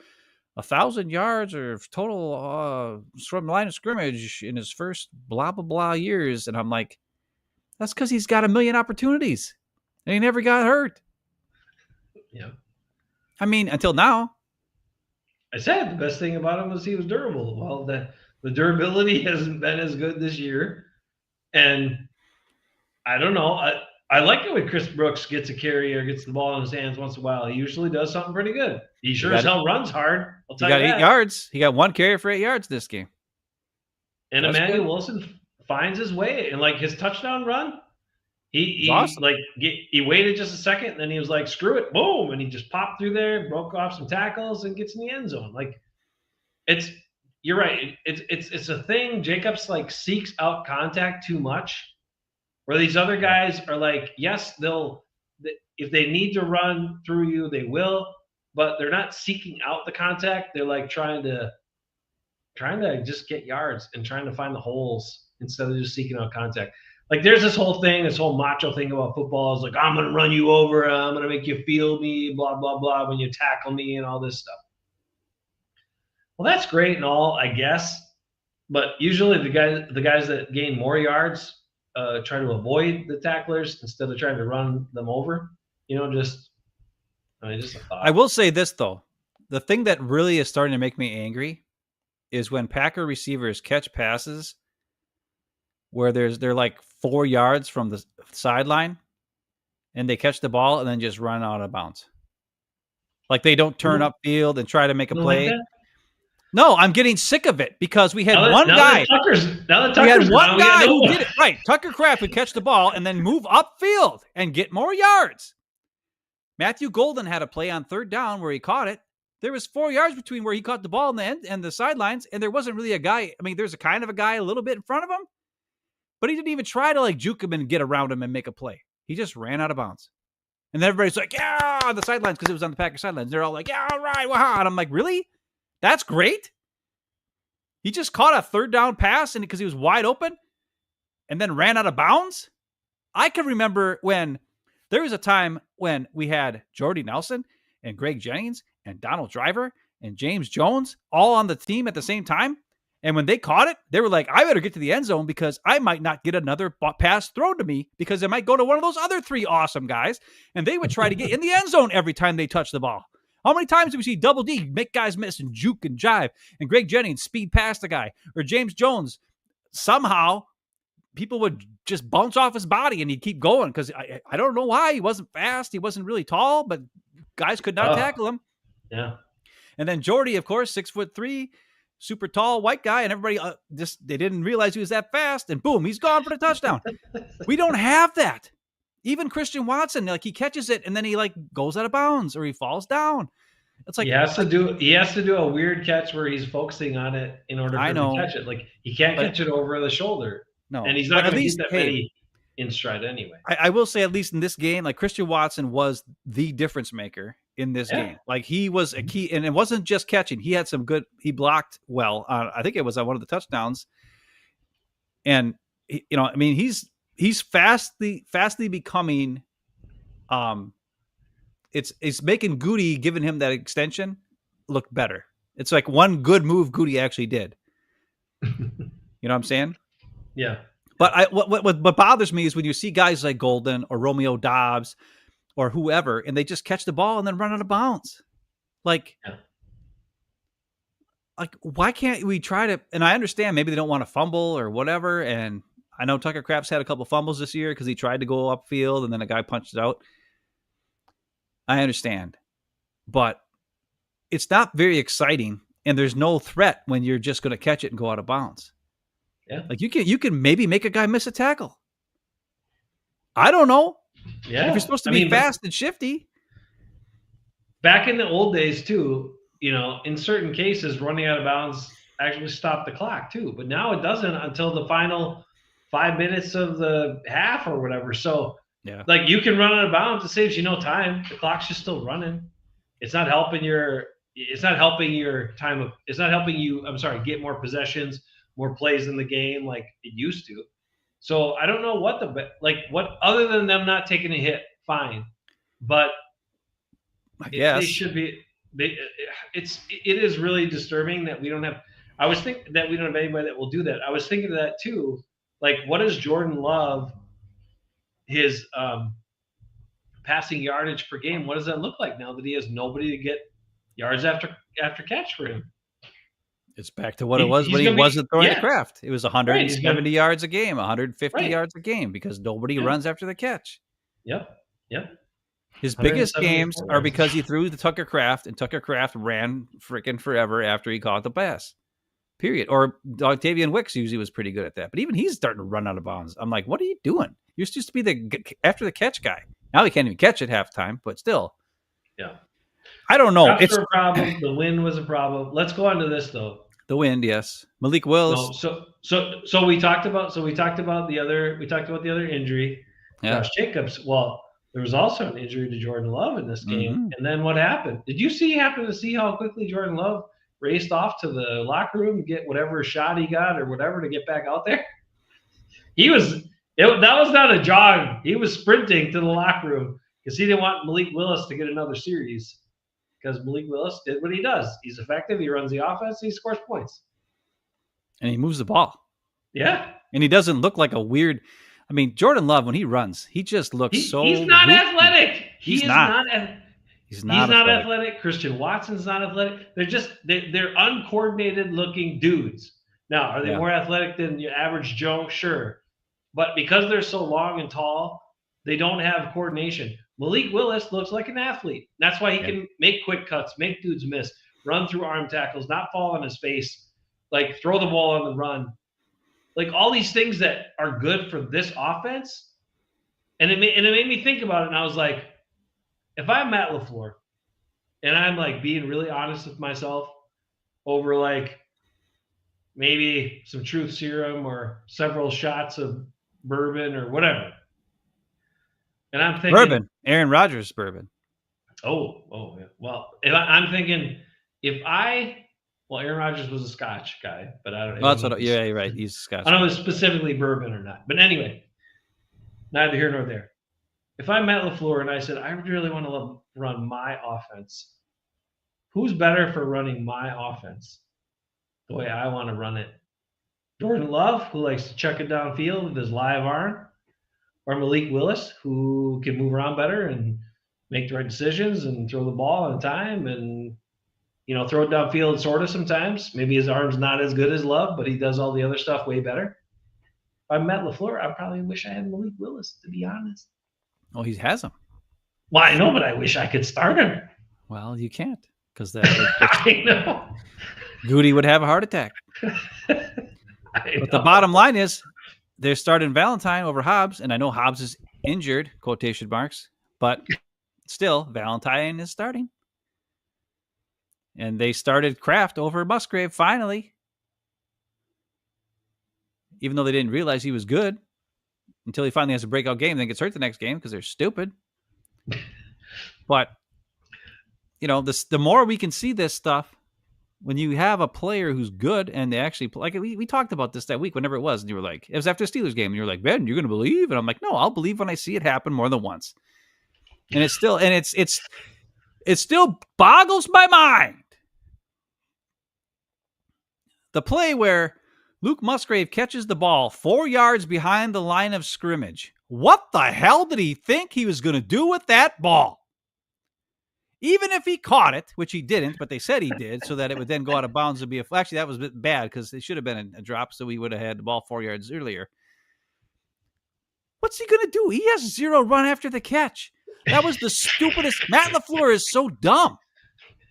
1,000 yards or total from line of scrimmage in his first blah, blah, blah years. And I'm like, that's because he's got a million opportunities and he never got hurt. Yeah. I mean, until now. I said the best thing about him was he was durable. Well, the durability hasn't been as good this year. And I don't know. I like it when Chris Brooks gets a carry or gets the ball in his hands once in a while. He usually does something pretty good. He sure as hell runs hard. I'll tell you that. He got 8 yards. He got 1 carry for 8 yards this game. And Emmanuel Wilson finds his way. And his touchdown run, he awesome. He waited just a second, and then he was like, screw it, boom, and he just popped through there, broke off some tackles, and gets in the end zone. You're right. It's a thing. Jacobs seeks out contact too much. Where these other guys are yes, if they need to run through you, they will, but they're not seeking out the contact. They're trying to just get yards and trying to find the holes instead of just seeking out contact. There's this whole macho thing about football is I'm going to run you over. I'm going to make you feel me, blah, blah, blah, when you tackle me and all this stuff. Well, that's great and all, I guess. But usually the guys that gain more yards try to avoid the tacklers instead of trying to run them over. Just a thought. I will say this, though. The thing that really is starting to make me angry is when Packer receivers catch passes where they're 4 yards from the sideline and they catch the ball and then just run out of bounds. They don't turn upfield and try to make a play. No, I'm getting sick of it because we had one guy. We had one guy who did it right. Tucker Kraft would catch the ball and then move upfield and get more yards. Matthew Golden had a play on 3rd down where he caught it. There was 4 yards between where he caught the ball in the end and the sidelines, and there wasn't really a guy. I mean, there's a kind of a guy a little bit in front of him, but he didn't even try to juke him and get around him and make a play. He just ran out of bounds. And then everybody's like, yeah, on the sidelines, because it was on the Packer sidelines. They're all like, yeah, all right, wow. And I'm like, really? That's great? He just caught a 3rd down pass and because he was wide open and then ran out of bounds? I can remember when there was a time when we had Jordy Nelson and Greg Jennings and Donald Driver and James Jones all on the team at the same time. And when they caught it, they were like, I better get to the end zone because I might not get another pass thrown to me because it might go to one of those other 3 awesome guys. And they would try to get in the end zone every time they touch the ball. How many times do we see Double D make guys miss and juke and jive and Greg Jennings speed past the guy or James Jones? Somehow people would just bounce off his body and he'd keep going because I don't know why. He wasn't fast. He wasn't really tall, but guys could not tackle him. Yeah. And then Jordy, of course, 6'3", super tall white guy, and everybody they didn't realize he was that fast, and boom, he's gone for the touchdown. We don't have that. Even Christian Watson, like he catches it and then he like goes out of bounds or he falls down. It's like he has to do a weird catch where he's focusing on it in order for him to catch it. Like he can't catch it over the shoulder. No, and he's not going to get that many in stride anyway. I will say, at least in this game, like Christian Watson was the difference maker in this game. Like he was a key, and it wasn't just catching. He had some good. He blocked well. I think it was on one of the touchdowns. And I mean, he's fastly becoming. It's making Goody, giving him that extension, look better. It's like one good move Goody actually did. You know what I'm saying? Yeah. But what bothers me is when you see guys like Golden or Romeo Dobbs or whoever, and they just catch the ball and then run out of bounds. Like why can't we try to? And I understand maybe they don't want to fumble or whatever. And I know Tucker Kraft's had a couple fumbles this year because he tried to go upfield and then a guy punched it out. I understand, but it's not very exciting, and there's no threat when you're just going to catch it and go out of bounds. Yeah. Like you can maybe make a guy miss a tackle. I don't know. Yeah. If you're supposed to be fast and shifty. Back in the old days too, in certain cases, running out of bounds actually stopped the clock too. But now it doesn't until the final 5 minutes of the half or whatever. So like you can run out of bounds. It saves you no time. The clock's just still running. It's not helping your time of, it's not helping you, get more possessions, more plays in the game like it used to. So I don't know what other than them not taking a hit, fine. But I guess they should be. It is really disturbing that we don't have. I was thinking that we don't have anybody that will do that. I was thinking of that too. Like, what does Jordan Love, his passing yardage per game? What does that look like now that he has nobody to get yards after catch for him? It's back to what it was when he wasn't throwing the Kraft. It was 170 yards a game, 150 yards a game because nobody runs after the catch. Yep. His biggest games are because he threw the Tucker Kraft, and Tucker Kraft ran freaking forever after he caught the pass. Period. Or Octavian Wicks usually was pretty good at that. But even he's starting to run out of bounds. I'm like, what are you doing? You're supposed to be the after the catch guy. Now he can't even catch at halftime, but still. Yeah. I don't know. It's a problem. The wind was a problem. Let's go on to this though. The wind, yes. Malik Willis. So we talked about the other injury. Yeah. Josh Jacobs. Well, there was also an injury to Jordan Love in this game. Mm-hmm. And then what happened? Did you happen to see how quickly Jordan Love raced off to the locker room to get whatever shot he got or whatever to get back out there? That was not a jog. He was sprinting to the locker room because he didn't want Malik Willis to get another series. Because Malik Willis did what he does. He's effective. He runs the offense. He scores points. And he moves the ball. Yeah. And he doesn't look like a weird. I mean, Jordan Love, when he runs, he just looks He's not goofy. Athletic. He's not athletic. Christian Watson's not athletic. They're uncoordinated looking dudes. Now, are they more athletic than your average Joe? Sure. But because they're so long and tall, they don't have coordination. Malik Willis looks like an athlete. That's why he can make quick cuts, make dudes miss, run through arm tackles, not fall on his face, like throw the ball on the run. Like all these things that are good for this offense. And it made me think about it. And I was like, if I'm Matt LaFleur and I'm like being really honest with myself over like maybe some truth serum or several shots of bourbon or whatever. And I'm thinking bourbon, Aaron Rodgers bourbon. Oh, yeah. Well, I'm thinking Aaron Rodgers was a Scotch guy, but I don't know. You're right. He's a Scotch. I don't know if it's specifically bourbon or not. But anyway, neither here nor there. If I'm Matt LaFleur and I said, I really want to run my offense, who's better for running my offense? the way I want to run it. Jordan Love, who likes to chuck it downfield with his live arm, or Malik Willis, who can move around better and make the right decisions and throw the ball on time and throw it downfield sort of sometimes. Maybe his arm's not as good as Love, but he does all the other stuff way better. If I met LaFleur, I probably wish I had Malik Willis, to be honest. Oh, he has him. Well, I know, but I wish I could start him. Well, you can't because I know. Goody would have a heart attack. But the bottom line is they're starting Valentine over Hobbs, and I know Hobbs is injured, quotation marks, but still, Valentine is starting. And they started Kraft over Musgrave finally, even though they didn't realize he was good until he finally has a breakout game, then gets hurt the next game because they're stupid. But, the more we can see this stuff, when you have a player who's good and they actually play, like we talked about this that week, whenever it was, and you were like, it was after the Steelers game, and you were like, Ben, you're going to believe? And I'm like, no, I'll believe when I see it happen more than once. And it's still, it still boggles my mind. The play where Luke Musgrave catches the ball 4 yards behind the line of scrimmage. What the hell did he think he was going to do with that ball? Even if he caught it, which he didn't, but they said he did, so that it would then go out of bounds and be actually, that was a bit bad because it should have been a drop, so we would have had the ball 4 yards earlier. What's he going to do? He has zero run after the catch. That was the stupidest. Matt LaFleur is so dumb.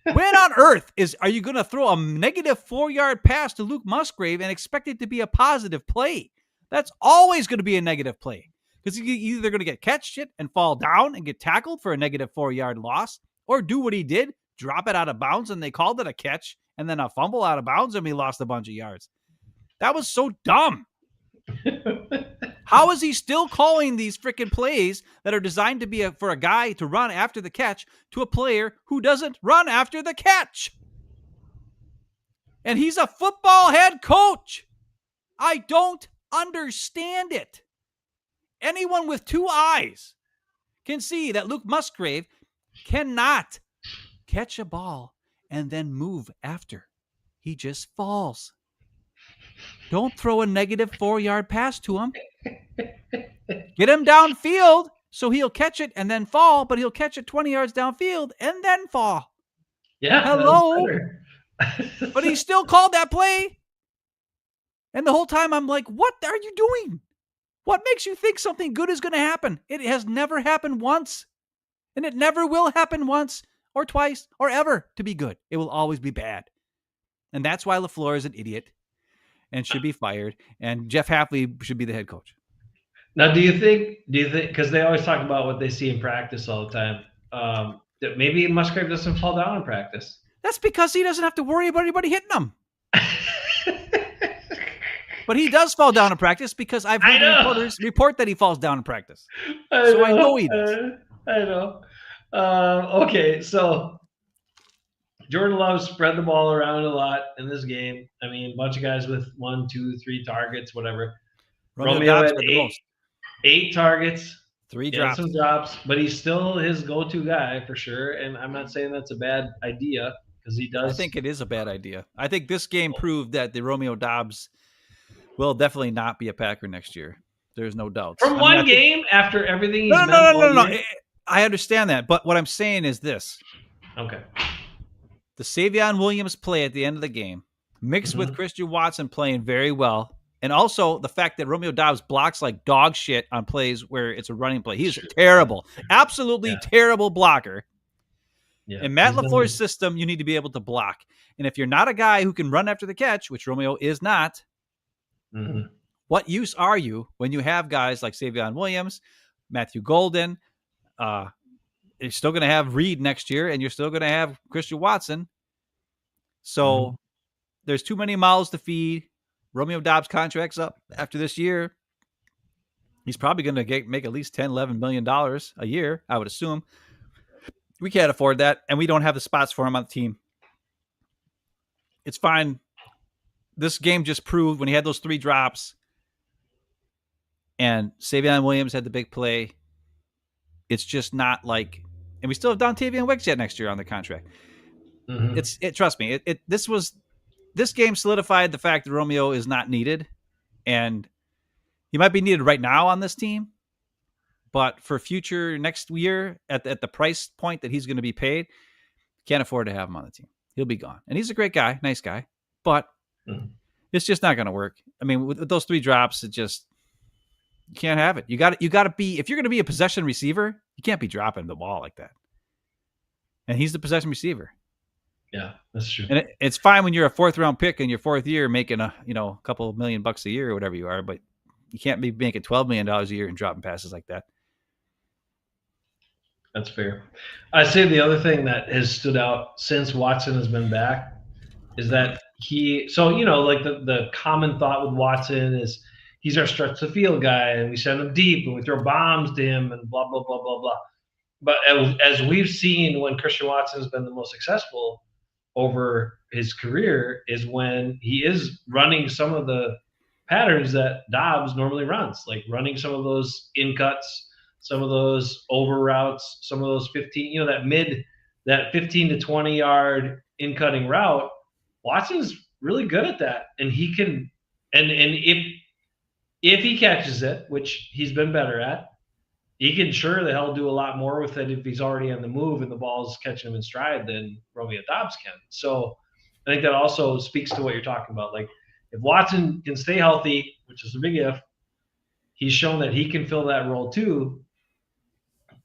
When on earth are you going to throw a negative 4 yard pass to Luke Musgrave and expect it to be a positive play? That's always going to be a negative play because you're either going to get catched it and fall down and get tackled for a negative 4 yard loss, or do what he did, drop it out of bounds, and they called it a catch, and then a fumble out of bounds, and we lost a bunch of yards. That was so dumb. How is he still calling these freaking plays that are designed to be for a guy to run after the catch to a player who doesn't run after the catch? And he's a football head coach. I don't understand it. Anyone with two eyes can see that Luke Musgrave cannot catch a ball and then move after. He just falls. Don't throw a negative 4 yard pass to him. Get him downfield so he'll catch it and then fall, but he'll catch it 20 yards downfield and then fall. Yeah. Hello. But he still called that play. And the whole time I'm like, what are you doing? What makes you think something good is going to happen? It has never happened once. And it never will happen once or twice or ever to be good. It will always be bad. And that's why LaFleur is an idiot and should be fired. And Jeff Hafley should be the head coach. Now, do you think, because they always talk about what they see in practice all the time, that maybe Musgrave doesn't fall down in practice? That's because he doesn't have to worry about anybody hitting him. But he does fall down in practice because I've heard reporters report that he falls down in practice. I know he does. I know. Okay, so Jordan Love spread the ball around a lot in this game. I mean, a bunch of guys with 1, 2, 3 targets, whatever. Romeo had eight targets, 3 drops. Some drops, but he's still his go-to guy for sure. And I'm not saying that's a bad idea because he does. I think it is a bad idea. I think this game proved that the Romeo Doubs will definitely not be a Packer next year. There's no doubt. From one game after everything he's No. I understand that, but what I'm saying is this. Okay. The Savion Williams play at the end of the game, mixed with Christian Watson playing very well, and also the fact that Romeo Doubs blocks like dog shit on plays where it's a running play. He's terrible. Absolutely terrible blocker. Yeah. In Matt LaFleur's system, you need to be able to block. And if you're not a guy who can run after the catch, which Romeo is not, what use are you when you have guys like Savion Williams, Matthew Golden? You're still going to have Reed next year, and you're still going to have Christian Watson. So there's too many mouths to feed. Romeo Doubs' contract's up after this year. He's probably going to make at least $10, $11 million a year, I would assume. We can't afford that, and we don't have the spots for him on the team. It's fine. This game just proved when he had those 3 drops and Savion Williams had the big play, it's just not like, and we still have Dontavian Wicks yet next year on the contract. Trust me, this was this game solidified the fact that Romeo is not needed, and he might be needed right now on this team, but for future next year at the price point that he's going to be paid, can't afford to have him on the team. He'll be gone. And he's a great guy, nice guy, but it's just not going to work. I mean, with those 3 drops, it just, you can't have it. You got to be, if you're going to be a possession receiver, you can't be dropping the ball like that. And he's the possession receiver. Yeah, that's true. And it's fine when you're a 4th round pick in your 4th year making a couple of $1 million a year or whatever you are, but you can't be making $12 million a year and dropping passes like that. That's fair. I say the other thing that has stood out since Watson has been back is that like the common thought with Watson is he's our stretch the field guy, and we send him deep and we throw bombs to him and blah, blah, blah, blah, blah. But as we've seen, when Christian Watson has been the most successful over his career is when he is running some of the patterns that Dobbs normally runs, like running some of those in cuts, some of those over routes, some of those 15, that 15 to 20 yard in cutting route. Watson's really good at that. And he can, and if he catches it, which he's been better at, he can sure the hell do a lot more with it if he's already on the move and the ball's catching him in stride than Romeo Dobbs can. So I think that also speaks to what you're talking about. Like, if Watson can stay healthy, which is a big if, he's shown that he can fill that role too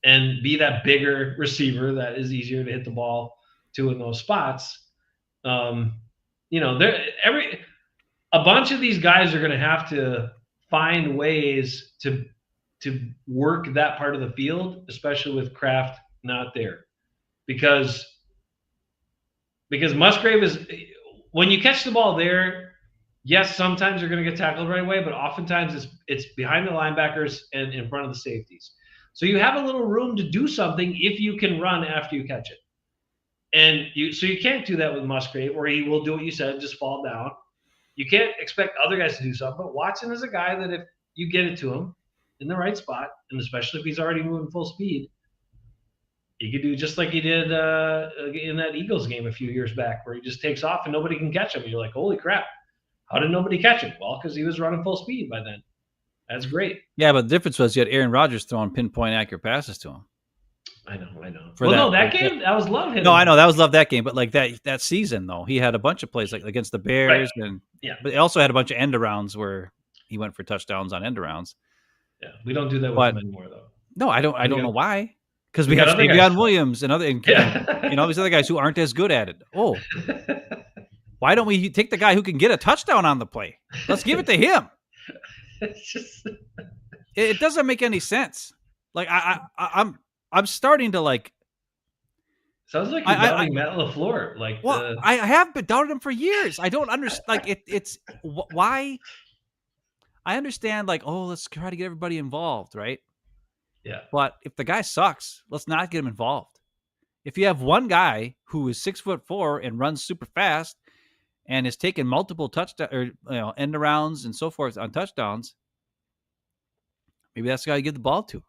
and be that bigger receiver that is easier to hit the ball to in those spots. A bunch of these guys are going to have to find ways to work that part of the field, especially with Kraft not there, because Musgrave is, when you catch the ball there, yes, sometimes you're going to get tackled right away, but oftentimes it's behind the linebackers and in front of the safeties. So you have a little room to do something if you can run after you catch it. And you can't do that with Musgrave, or he will do what you said, just fall down. You can't expect other guys to do something, but Watson is a guy that if you get it to him in the right spot, and especially if he's already moving full speed, he could do just like he did in that Eagles game a few years back, where he just takes off and nobody can catch him. You're like, holy crap, how did nobody catch him? Well, because he was running full speed by then. That's great. Yeah, but the difference was you had Aaron Rodgers throwing pinpoint accurate passes to him. I know. That game, I was love him. No, I know that was love that game, but like that season though, he had a bunch of plays like against the Bears, right. But he also had a bunch of end arounds where he went for touchdowns on end arounds. Yeah, we don't do that with him anymore though. No, I don't know why. Because we have Davion Williams and these other guys who aren't as good at it. Oh, why don't we take the guy who can get a touchdown on the play? Let's give it to him. It's just it doesn't make any sense. Like I'm starting to like. Sounds like you're doubting Matt LaFleur. Like, I have been doubting him for years. I don't understand. Like, it's why. I understand. Like, let's try to get everybody involved, right? Yeah. But if the guy sucks, let's not get him involved. If you have one guy who is 6'4" and runs super fast and is taking multiple touchdown or end arounds and so forth on touchdowns, maybe that's the guy you give the ball to.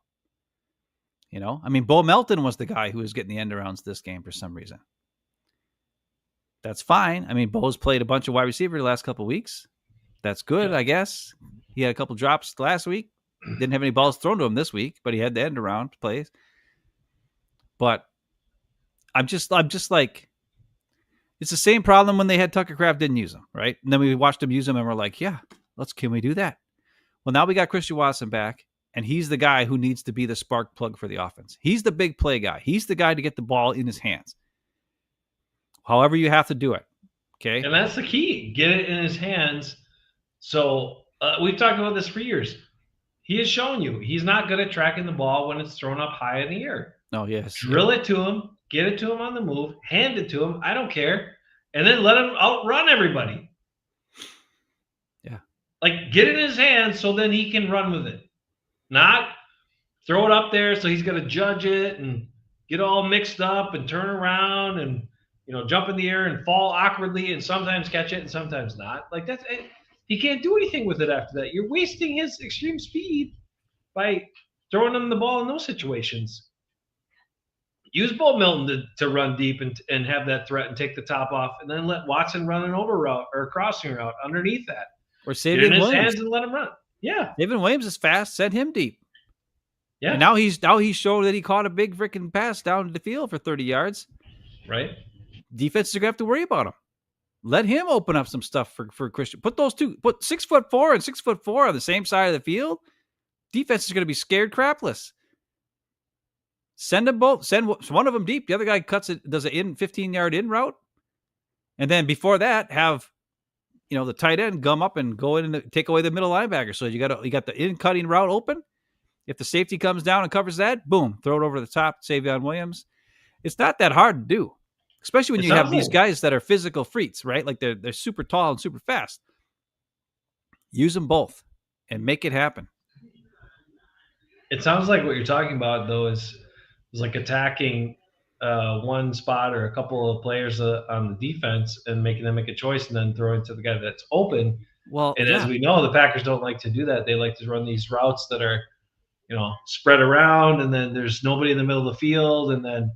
I mean, Bo Melton was the guy who was getting the end arounds this game for some reason. That's fine. I mean, Bo's played a bunch of wide receiver the last couple of weeks. That's good, I guess. He had a couple drops last week. Didn't have any balls thrown to him this week, but he had the end around plays. But I'm just like, it's the same problem when they had Tucker Kraft didn't use him, right? And then we watched him use him and we're like, yeah, can we do that? Well, now we got Christian Watson back. And he's the guy who needs to be the spark plug for the offense. He's the big play guy. He's the guy to get the ball in his hands. However you have to do it. Okay. And that's the key. Get it in his hands. So we've talked about this for years. He has shown you he's not good at tracking the ball when it's thrown up high in the air. Oh, yes. Drill it to him. Get it to him on the move. Hand it to him. I don't care. And then let him outrun everybody. Yeah. Like, get it in his hands so then he can run with it. Not throw it up there so he's going to judge it and get all mixed up and turn around and, jump in the air and fall awkwardly and sometimes catch it and sometimes not. Like, he can't do anything with it after that. You're wasting his extreme speed by throwing him the ball in those situations. Use Bo Milton to run deep and have that threat and take the top off, and then let Watson run an over route or a crossing route underneath that. Or Get it in Savion his Williams. hands and let him run. Yeah. Savion Williams is fast. Send him deep. Yeah. And now he showed that he caught a big freaking pass down the field for 30 yards. Right. Defenses are gonna have to worry about him. Let him open up some stuff for Christian. Put those two, put 6'4" and 6'4" on the same side of the field. Defense is gonna be scared crapless. Send them both. Send one of them deep. The other guy cuts it, does an 15-yard in route, and then before that, have the tight end gum up and go in and take away the middle linebacker. So you got the in cutting route open. If the safety comes down and covers that, boom, throw it over the top. Savion Williams. It's not that hard to do, especially when you have these guys that are physical freaks, right? Like they're super tall and super fast. Use them both and make it happen. It sounds like what you're talking about though is like attacking one spot or a couple of players on the defense and making them make a choice and then throwing to the guy that's open. Well, and as we know, the Packers don't like to do that. They like to run these routes that are, spread around, and then there's nobody in the middle of the field, and then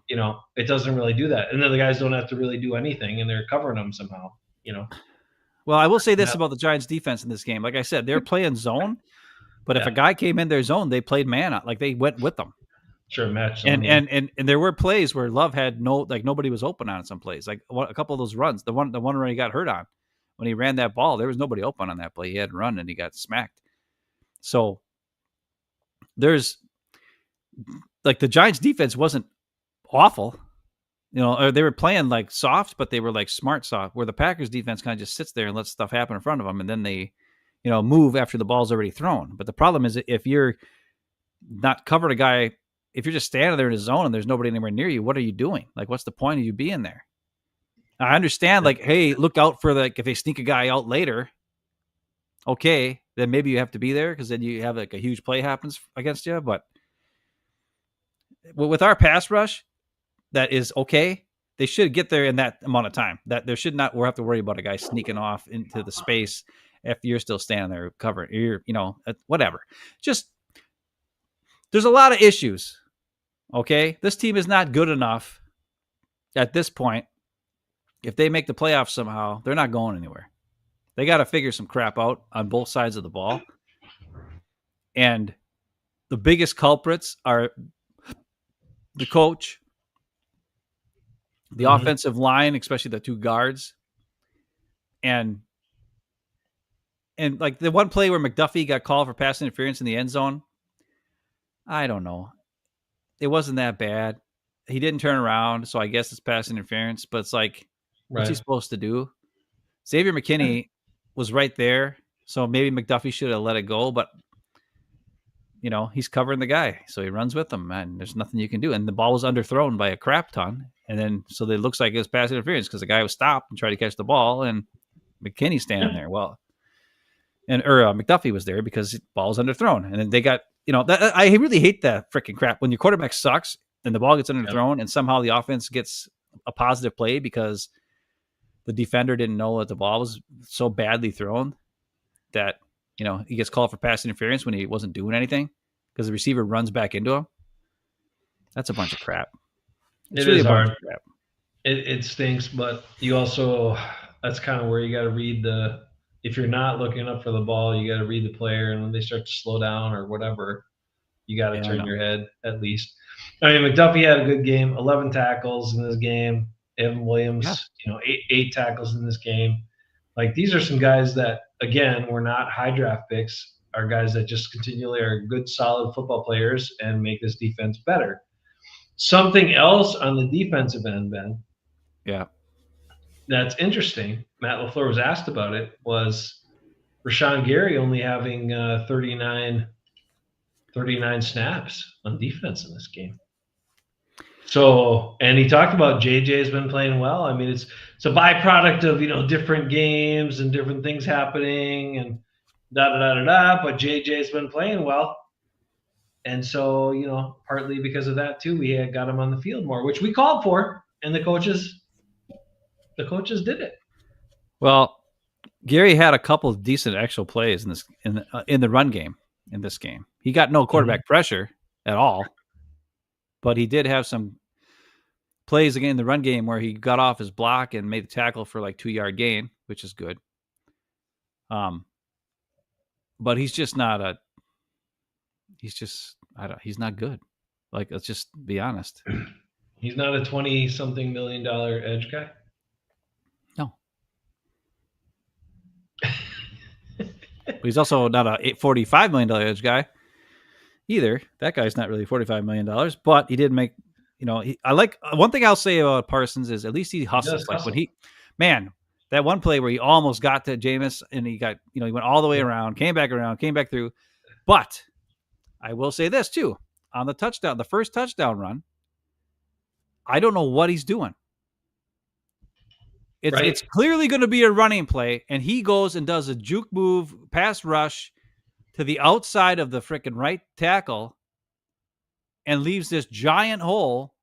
it doesn't really do that. And then the guys don't have to really do anything, and they're covering them somehow. Well, I will say this about the Giants defense in this game. Like I said, they're playing zone, but if a guy came in their zone, they played man out. Like they went with them. Sure, match. And there were plays where Love had nobody was open on some plays. Like a couple of those runs, the one where he got hurt on when he ran that ball, there was nobody open on that play. He had run and he got smacked. So there's like the Giants defense wasn't awful, or they were playing like soft, but they were like smart soft, where the Packers defense kind of just sits there and lets stuff happen in front of them. And then they, move after the ball's already thrown. But the problem is if you're not covered a guy, if you're just standing there in a zone and there's nobody anywhere near you, what are you doing? Like, what's the point of you being there? I understand, like, hey, look out for if they sneak a guy out later. Okay, then maybe you have to be there because then you have like a huge play happens against you. But with our pass rush, that is okay. They should get there in that amount of time. That there should not. We'll have to worry about a guy sneaking off into the space if you're still standing there covering. You're, whatever. Just there's a lot of issues. Okay, this team is not good enough at this point. If they make the playoffs somehow, they're not going anywhere. They got to figure some crap out on both sides of the ball. And the biggest culprits are the coach, the offensive line, especially the two guards, and like the one play where McDuffie got called for pass interference in the end zone. I don't know. It wasn't that bad. He didn't turn around, so I guess it's pass interference. But it's like, what's he supposed to do? Xavier McKinney was right there, so maybe McDuffie should have let it go. But he's covering the guy, so he runs with him, and there's nothing you can do. And the ball was underthrown by a crap ton, and then so it looks like it was pass interference because the guy was stopped and tried to catch the ball, and McKinney's standing there. Well, McDuffie was there because the ball was underthrown, and then they got. I really hate that freaking crap when your quarterback sucks and the ball gets underthrown and somehow the offense gets a positive play because the defender didn't know that the ball was so badly thrown that, he gets called for pass interference when he wasn't doing anything because the receiver runs back into him. That's a bunch of crap. It's really hard. It stinks, but you also, that's kind of where you got to read if you're not looking up for the ball, you got to read the player, and when they start to slow down or whatever, you got to turn your head at least. I mean, McDuffie had a good game, 11 tackles in this game. Evan Williams, 8 tackles in this game. Like, these are some guys that, again, were not high draft picks, are guys that just continually are good, solid football players and make this defense better. Something else on the defensive end, Ben. Yeah. That's interesting. Matt LaFleur was asked about it, was Rashawn Gary only having 39 snaps on defense in this game. So, and he talked about JJ's been playing well. I mean, it's a byproduct of, different games and different things happening and but JJ's been playing well. And so, partly because of that too, we had got him on the field more, which we called for, and the coaches did it. Well, Gary had a couple of decent actual plays in the run game in this game. He got no quarterback pressure at all, but he did have some plays again in the run game where he got off his block and made the tackle for like 2-yard gain, which is good. But he's just not he's not good. Like, let's just be honest. He's not a $20-something million edge guy. No. But he's also not a $45 million edge guy either. That guy's not really $45 million, but he did make, I like one thing I'll say about Parsons is at least he hustles. Like when that one play where he almost got to Jameis and he got, he went all the way around, came back through. But I will say this too, on the first touchdown run, I don't know what he's doing. It's clearly going to be a running play, and he goes and does a juke move, pass rush to the outside of the freaking right tackle and leaves this giant hole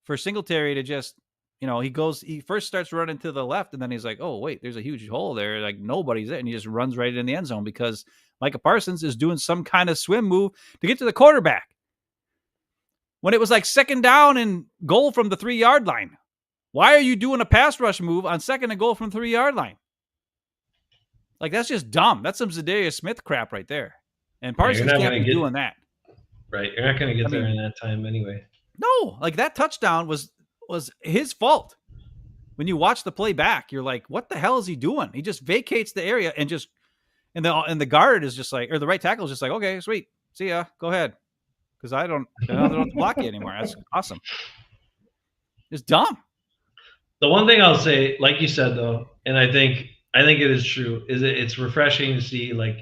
for Singletary to just, he first starts running to the left, and then he's like, oh, wait, there's a huge hole there. Like, nobody's there. And he just runs right in the end zone because Micah Parsons is doing some kind of swim move to get to the quarterback. When it was like second down and goal from the 3-yard line. Why are you doing a pass rush move on second and goal from 3-yard line? Like, that's just dumb. That's some Zadarius Smith crap right there. And Parsons can't be doing that. Right. You're not going to get there in that time anyway. No, like that touchdown was his fault. When you watch the play back, you're like, what the hell is he doing? He just vacates the area and the guard is just like, or the right tackle is just like, okay, sweet. See ya. Go ahead. Because I don't have to block you anymore. That's awesome. It's dumb. The one thing I'll say, like you said though, and I think it is true, is it's refreshing to see, like,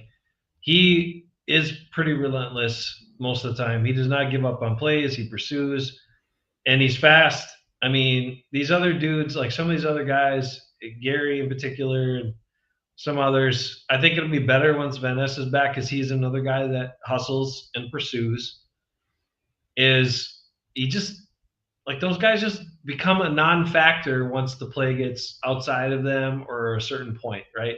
he is pretty relentless most of the time. He does not give up on plays. He pursues, and he's fast. I mean, these other dudes, like some of these other guys, Gary in particular, and some others, I think it'll be better once Van Ness is back because he's another guy that hustles and pursues. He just, like, those guys just become a non-factor once the play gets outside of them or a certain point, right?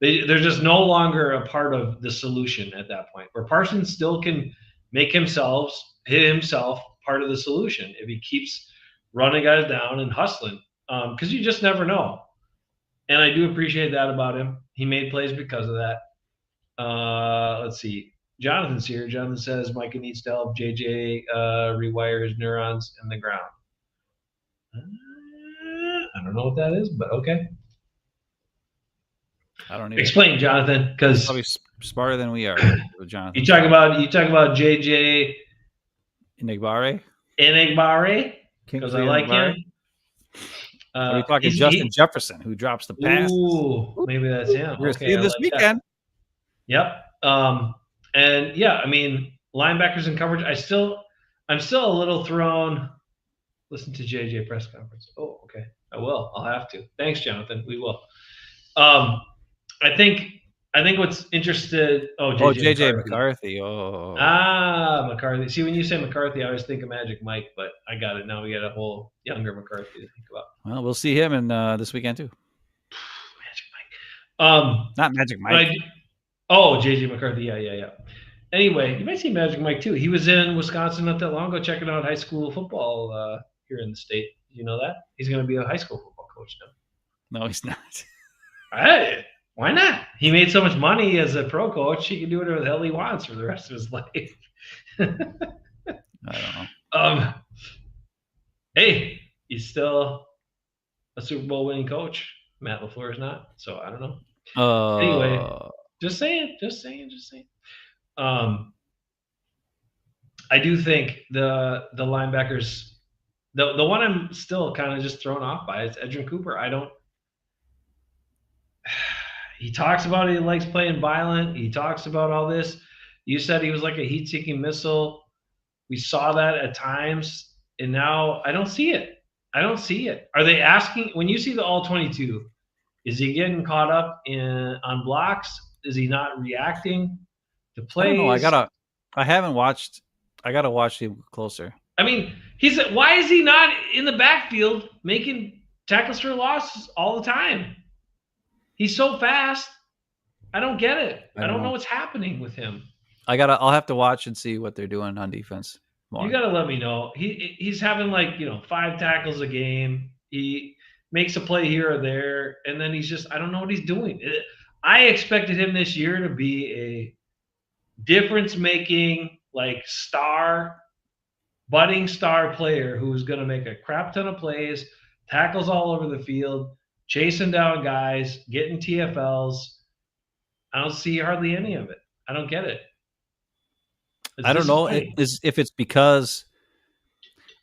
They're just no longer a part of the solution at that point, where Parsons still can make himself part of the solution if he keeps running guys down and hustling, because you just never know. And I do appreciate that about him. He made plays because of that. Let's see. Jonathan's here. Jonathan says Micah needs to help JJ rewire his neurons in the ground. I don't know what that is, but okay. I don't know. Explain, Jonathan, because probably smarter than we are with Jonathan. You talk about JJ Enagbare, because I like him. Are we talking Justin Jefferson, who drops the pass? Ooh, maybe that's him. We're seeing this weekend. That. Yep. And yeah, I mean, linebackers in coverage. I'm still a little thrown. Listen to JJ press conference. Oh, okay. I will. I'll have to. Thanks, Jonathan. We will. I think what's interested. JJ McCarthy. McCarthy. See, when you say McCarthy, I always think of Magic Mike, but I got it now. We got a whole younger McCarthy to think about. Well, we'll see him in this weekend too. Magic Mike. Not Magic Mike. JJ McCarthy. Yeah. Anyway, you might see Magic Mike too. He was in Wisconsin not that long ago, checking out high school football here in the state. You know that? He's going to be a high school football coach now. No, he's not. Hey, why not? He made so much money as a pro coach, he can do whatever the hell he wants for the rest of his life. I don't know. Hey, he's still a Super Bowl winning coach. Matt LaFleur is not, so I don't know. Anyway, just saying. I do think the linebackers, the one I'm still kind of just thrown off by is Edgerrin Cooper. He talks about he likes playing violent. He talks about all this. You said he was like a heat-seeking missile. We saw that at times, and now I don't see it. Are they asking, when you see the all-22, is he getting caught up on blocks? Is he not reacting to plays? I don't know. I haven't watched. I got to watch him closer. I mean, why is he not in the backfield making tackles for losses all the time? He's so fast. I don't get it. I don't know what's happening with him. I'll have to watch and see what they're doing on defense. You got to let me know. He's having like 5 tackles a game. He makes a play here or there, and then he's just I don't know what he's doing. I expected him this year to be a difference making like budding star player who's going to make a crap ton of plays, tackles all over the field, chasing down guys, getting TFLs. I don't see hardly any of it. I don't get it. I don't know if it's because,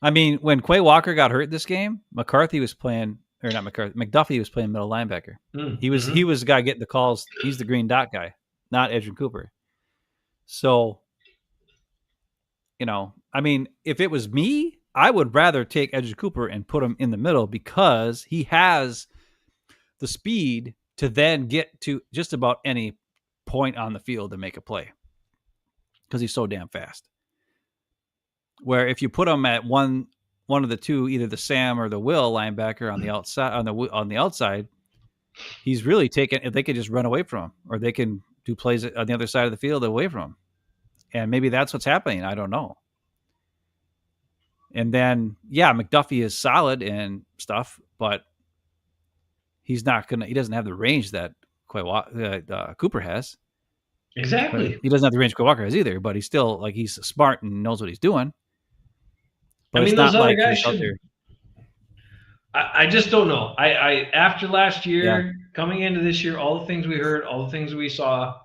I mean, when Quay Walker got hurt this game, McCarthy was playing, or not McCarthy, McDuffie was playing middle linebacker. He was the guy getting the calls. He's the green dot guy, not Edgerrin Cooper. So, I mean, if it was me, I would rather take Edgerrin Cooper and put him in the middle because he has the speed to then get to just about any point on the field to make a play because he's so damn fast. Where if you put him at one of the two, either the Sam or the Will linebacker on the outside, on the outside, he's really taking. If they could just run away from him, or they can do plays on the other side of the field away from him, and maybe that's what's happening. I don't know. And then, yeah, McDuffie is solid and stuff, but he's not gonna. He doesn't have the range that Cooper has. Exactly. But he doesn't have the range Quay Walker has either, but he's still he's smart and knows what he's doing. But I mean, those other guys should. I just don't know. I after last year, coming into this year, all the things we heard, all the things we saw.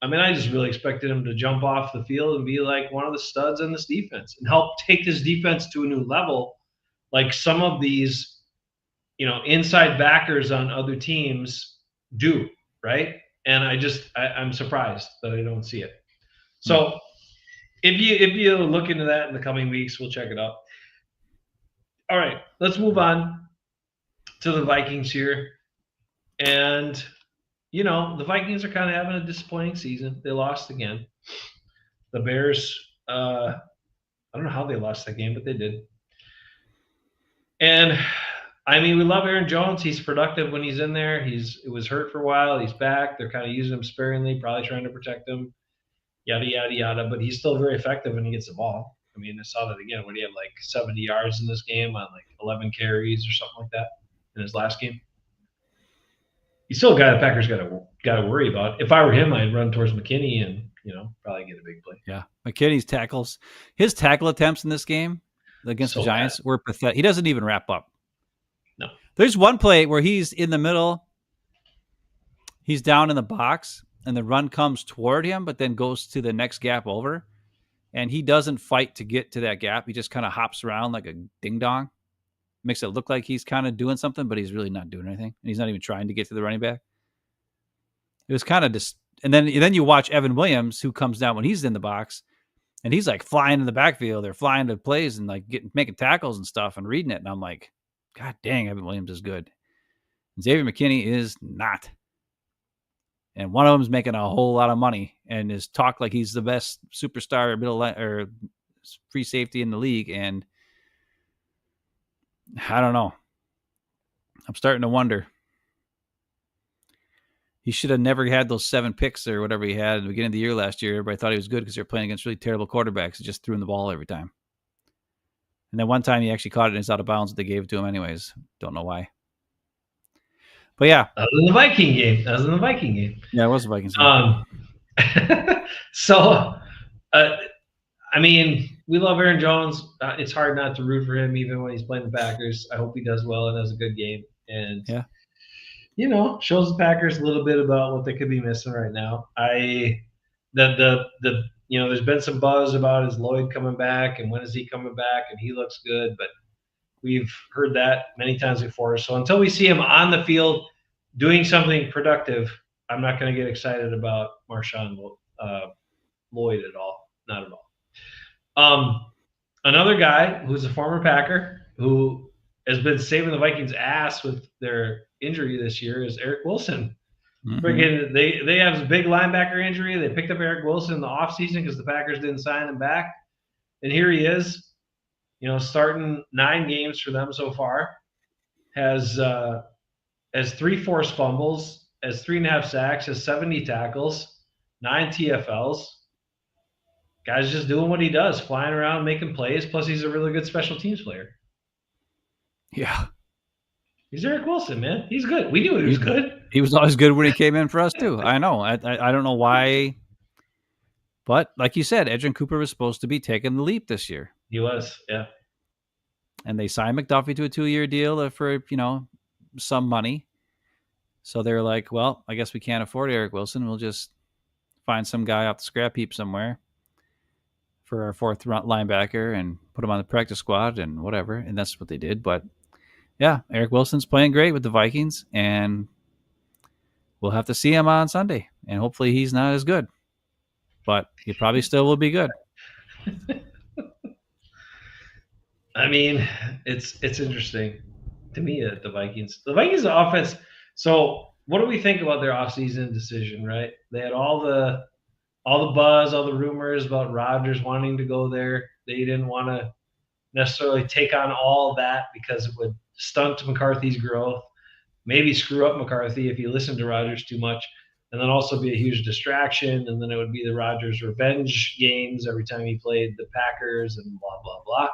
I mean, I just really expected him to jump off the field and be like one of the studs in this defense and help take this defense to a new level, like some of these, inside backers on other teams do, right? And I'm surprised that I don't see it. So if you look into that in the coming weeks, we'll check it out. All right, let's move on to the Vikings here. And, the Vikings are kind of having a disappointing season. They lost again. The Bears, I don't know how they lost that game, but they did. And, I mean, we love Aaron Jones. He's productive when he's in there. It was hurt for a while. He's back. They're kind of using him sparingly, probably trying to protect him, yada, yada, yada. But he's still very effective when he gets the ball. I mean, I saw that again when he had like 70 yards in this game on like 11 carries or something like that in his last game. He's still a guy the Packers got to worry about. If I were him, I'd run towards McKinney and probably get a big play. Yeah, McKinney's tackles, his tackle attempts in this game against the Giants were pathetic. He doesn't even wrap up. No, there's one play where he's in the middle, he's down in the box, and the run comes toward him, but then goes to the next gap over. And he doesn't fight to get to that gap. He just kind of hops around like a ding-dong. Makes it look like he's kind of doing something, but he's really not doing anything. And he's not even trying to get to the running back. It was kind of just... And then you watch Evan Williams, who comes down when he's in the box, and he's like flying in the backfield. They're flying to plays and like making tackles and stuff and reading it. And I'm like, God dang, Evan Williams is good. And Xavier McKinney is not. And one of them is making a whole lot of money and is talked like he's the best superstar or free safety in the league. And I don't know. I'm starting to wonder. He should have never had those 7 picks or whatever he had at the beginning of the year last year. Everybody thought he was good because they were playing against really terrible quarterbacks. He just threw him the ball every time. And then one time he actually caught it and it's out of bounds. They gave it to him anyways. Don't know why. But yeah. That was in the Viking game. Yeah, it was the Vikings game. So, I mean, we love Aaron Jones. It's hard not to root for him even when he's playing the Packers. I hope he does well and has a good game. And, shows the Packers a little bit about what they could be missing right now. There's been some buzz about is Lloyd coming back and when is he coming back, and he looks good, but we've heard that many times before. So until we see him on the field doing something productive, I'm not going to get excited about Marshawn Lloyd at all. Not at all. Another guy who's a former Packer who has been saving the Vikings' ass with their injury this year is Eric Wilson. Mm-hmm. They have a big linebacker injury. They picked up Eric Wilson in the offseason because the Packers didn't sign him back. And here he is, starting 9 games for them so far. Has 3 forced fumbles, has 3.5 sacks, has 70 tackles, 9 TFLs. Guy's just doing what he does, flying around, making plays. Plus, he's a really good special teams player. Yeah. He's Eric Wilson, man. He's good. We knew he was good. He was always good when he came in for us too. I know. I don't know why, but like you said, Edgerrin Cooper was supposed to be taking the leap this year. He was, yeah. And they signed McDuffie to a 2-year deal for some money. So they're like, well, I guess we can't afford Eric Wilson. We'll just find some guy off the scrap heap somewhere for our fourth linebacker and put him on the practice squad and whatever. And that's what they did. But yeah, Eric Wilson's playing great with the Vikings, and we'll have to see him on Sunday. And hopefully he's not as good, but he probably still will be good. I mean, it's interesting to me that the Vikings offense. So what do we think about their offseason decision, right? They had all the buzz, all the rumors about Rodgers wanting to go there. They didn't want to necessarily take on all that because it would stunt McCarthy's growth, maybe screw up McCarthy if you listen to Rodgers too much, and then also be a huge distraction. And then it would be the Rodgers revenge games every time he played the Packers and blah, blah, blah.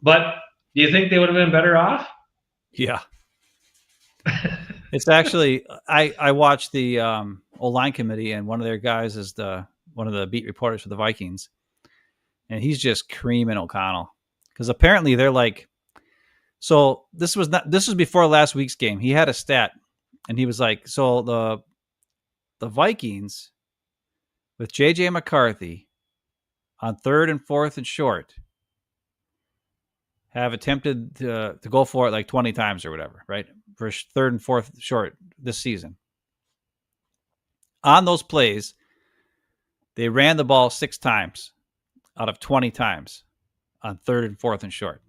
But do you think they would have been better off? Yeah. It's actually, I watched the O-line committee, and one of their guys is one of the beat reporters for the Vikings, and he's just creaming O'Connell because apparently they're like, so this was before last week's game. He had a stat, and he was like, so the Vikings with JJ McCarthy on 3rd and 4th and short have attempted to go for it like 20 times or whatever, right? For 3rd and 4th short this season. On those plays, they ran the ball 6 times out of 20 times on 3rd and 4th and short.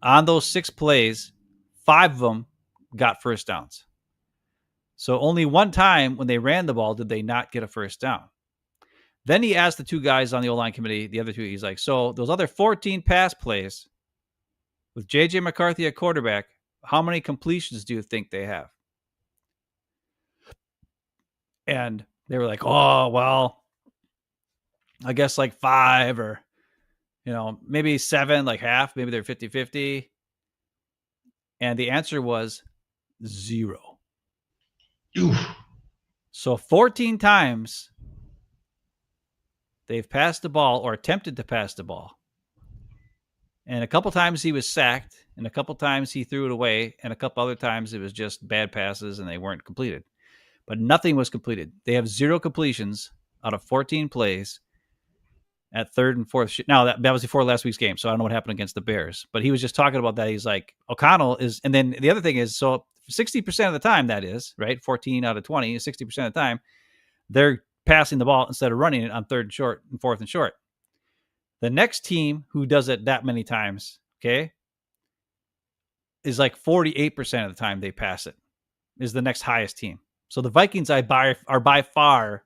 On those 6 plays, 5 of them got first downs. So only one time when they ran the ball did they not get a first down. Then he asked the 2 guys on the O-line committee, the other 2, he's like, so those other 14 pass plays with J.J. McCarthy at quarterback, how many completions do you think they have? And they were like, oh, well, I guess like 5 or, maybe 7, like half. Maybe they're 50-50. And the answer was 0. Oof. So 14 times they've passed the ball or attempted to pass the ball. And a couple times he was sacked, and a couple times he threw it away, and a couple other times it was just bad passes and they weren't completed. But nothing was completed. They have 0 completions out of 14 plays at 3rd and 4th. Now, that was before last week's game, so I don't know what happened against the Bears. But he was just talking about that. He's like, O'Connell is, and then the other thing is, so 60% of the time, that is, right? 14 out of 20, 60% of the time, they're passing the ball instead of running it on 3rd and short and 4th and short. The next team who does it that many times, okay, is like 48% of the time they pass it, is the next highest team. So the Vikings are by far,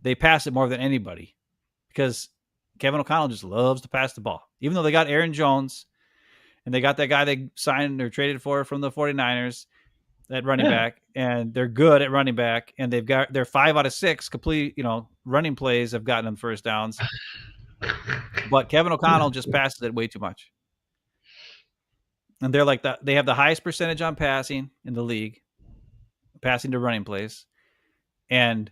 they pass it more than anybody because Kevin O'Connell just loves to pass the ball. Even though they got Aaron Jones and they got that guy they signed or traded for from the 49ers at running back, and they're good at running back, and they've got their 5 out of 6 complete, running plays have gotten them first downs. But Kevin O'Connell just passes it way too much. And they're like that. They have the highest percentage on passing in the league, passing to running plays. And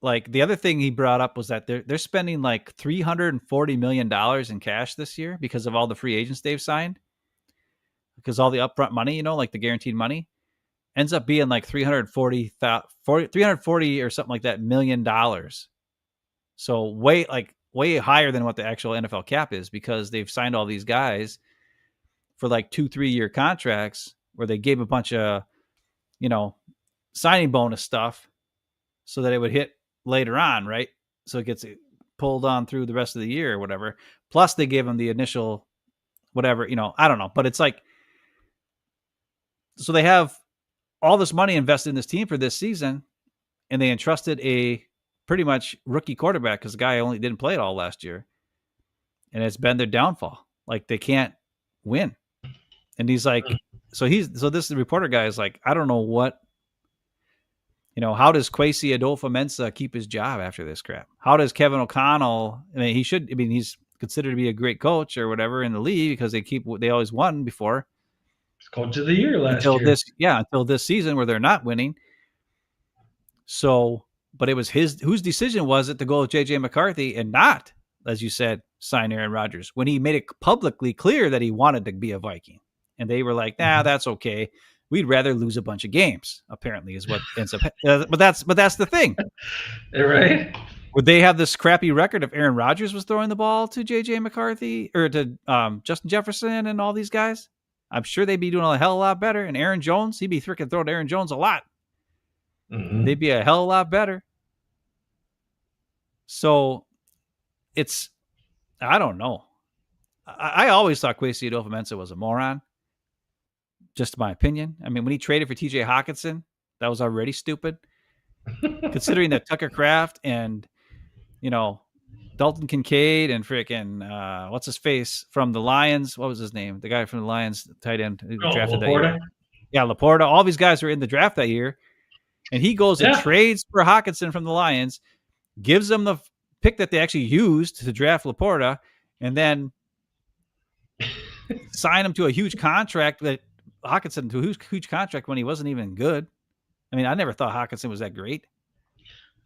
like the other thing he brought up was that they're spending like $340 million in cash this year because of all the free agents they've signed. Because all the upfront money, like the guaranteed money, ends up being like 340 or something like that $1 million. So way higher than what the actual NFL cap is because they've signed all these guys for like 2-3 year contracts where they gave a bunch of, signing bonus stuff so that it would hit later on, right? So it gets pulled on through the rest of the year or whatever. Plus they gave them the initial whatever, I don't know. But it's like, so they have all this money invested in this team for this season, and they entrusted a pretty much rookie quarterback because the guy only didn't play it all last year. And it's been their downfall. Like they can't win. And he's like, so this reporter guy is like, I don't know what. How does Kwesi Adolfo-Mensah keep his job after this crap? How does Kevin O'Connell? He's considered to be a great coach or whatever in the league because they always won before. Coach of the year last year. Until until this season where they're not winning. So, but it was whose decision was it to go with JJ McCarthy and not, as you said, sign Aaron Rodgers when he made it publicly clear that he wanted to be a Viking, and they were like, "Nah, that's okay. We'd rather lose a bunch of games." Apparently, is what ends up. But that's the thing, right? Would they have this crappy record if Aaron Rodgers was throwing the ball to JJ McCarthy or to Justin Jefferson and all these guys? I'm sure they'd be doing a hell of a lot better. And Aaron Jones, he'd be freaking throwing to Aaron Jones a lot. Mm-hmm. They'd be a hell of a lot better. So I don't know. I always thought Kwesi Adolfo-Mensah was a moron. Just my opinion. I mean, when he traded for TJ Hawkinson, that was already stupid. Considering that Tucker Kraft and, Dalton Kincaid and freaking, what's his face from the Lions? What was his name? The guy from the Lions, tight end who drafted Laporta? that year. Yeah, Laporta. All these guys were in the draft that year. And he goes and trades for Hawkinson from the Lions, gives them the pick that they actually used to draft Laporta, and then sign him to a huge contract to a huge contract when he wasn't even good. I mean, I never thought Hawkinson was that great.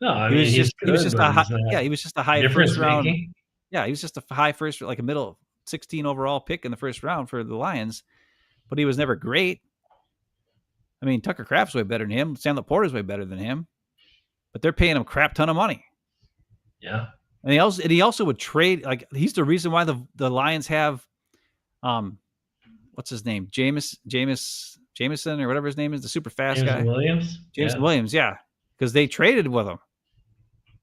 No, I mean, he was just a high first round. Yeah, he was just a high first, like a middle 16 overall pick in the first round for the Lions, but he was never great. I mean, Tucker Kraft's way better than him. Sam Laporta's way better than him, but they're paying him a crap ton of money. Yeah, and he also would trade. Like, he's the reason why the Lions have, what's his name, Jameson or whatever his name is, the super fast guy, Jameson Williams, yeah, because they traded with him.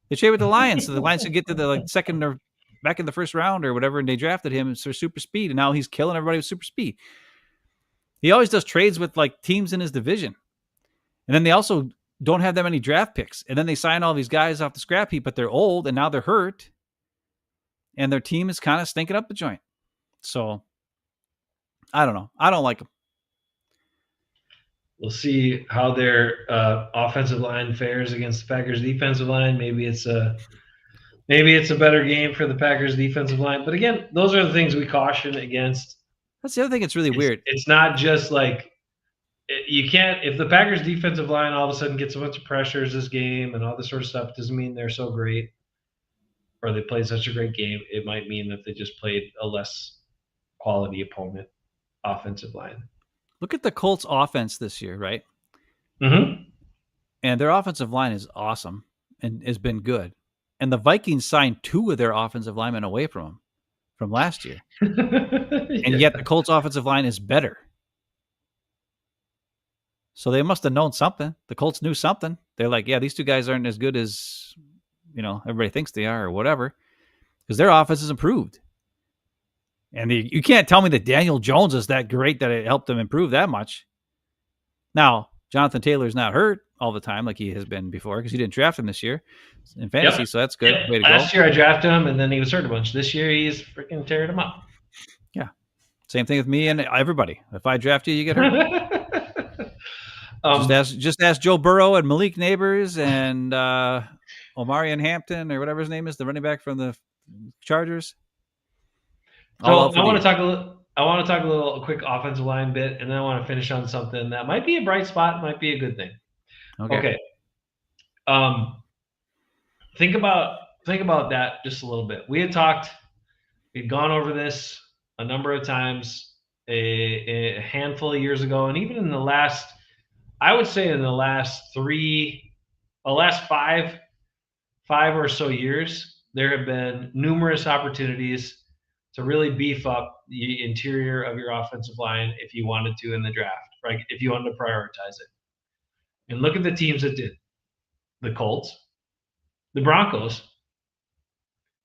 They traded with the Lions, so the Lions could get to the second or back in the first round or whatever, and they drafted him for super speed, and now he's killing everybody with super speed. He always does trades with teams in his division, and then they also don't have that many draft picks, and then they sign all these guys off the scrap heap, but they're old and now they're hurt, and their team is kind of stinking up the joint. So I don't know. I don't like them. We'll see how their offensive line fares against the Packers defensive line. Maybe it's a better game for the Packers defensive line. But again, those are the things we caution against. That's the other thing. It's really weird. It's not just you can't, if the Packers defensive line all of a sudden gets a bunch of pressures this game and all this sort of stuff, doesn't mean they're so great or they played such a great game. It might mean that they just played a less quality opponent offensive line. Look at the Colts offense this year, right? Mm-hmm. And their offensive line is awesome and has been good. And the Vikings signed 2 of their offensive linemen away from them from last year. And yet the Colts offensive line is better. So they must have known something. The Colts knew something. They're like, yeah, these 2 guys aren't as good as, everybody thinks they are or whatever, because their offense has improved. And you can't tell me that Daniel Jones is that great that it helped them improve that much. Now, Jonathan Taylor's not hurt all the time like he has been before because he didn't draft him this year in fantasy, so that's good. Way to Last year I drafted him, and then he was hurt a bunch. This year he's freaking tearing him up. Yeah. Same thing with me and everybody. If I draft you, you get hurt. Just ask Joe Burrow and Malik Neighbors and Omarion Hampton or whatever his name is, the running back from the Chargers. So I want to talk a little quick offensive line bit, and then I want to finish on something that might be a bright spot, might be a good thing. Okay. Think about that just a little bit. We'd gone over this a number of times a handful of years ago, and even in the last, I would say in the last 5 or so years, there have been numerous opportunities to really beef up the interior of your offensive line if you wanted to in the draft, right? If you wanted to prioritize it. And look at the teams that did. The Colts, the Broncos,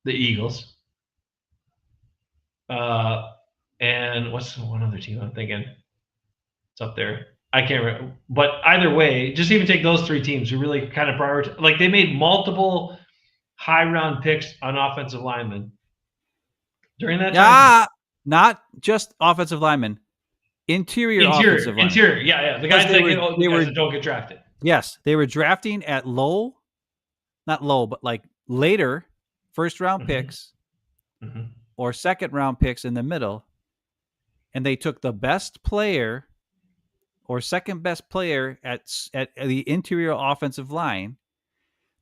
the Eagles, and what's the one other team I'm thinking? It's up there. I can't remember. But either way, just even take those 3 teams who really kind of prioritize. Like, they made multiple high-round picks on offensive linemen during that time. Not just offensive linemen. Interior offensive linemen. Interior, yeah. The guys that don't get drafted. Yes, they were drafting at not low, but like later first round picks or second round picks in the middle. And they took the best player or second best player at the interior offensive line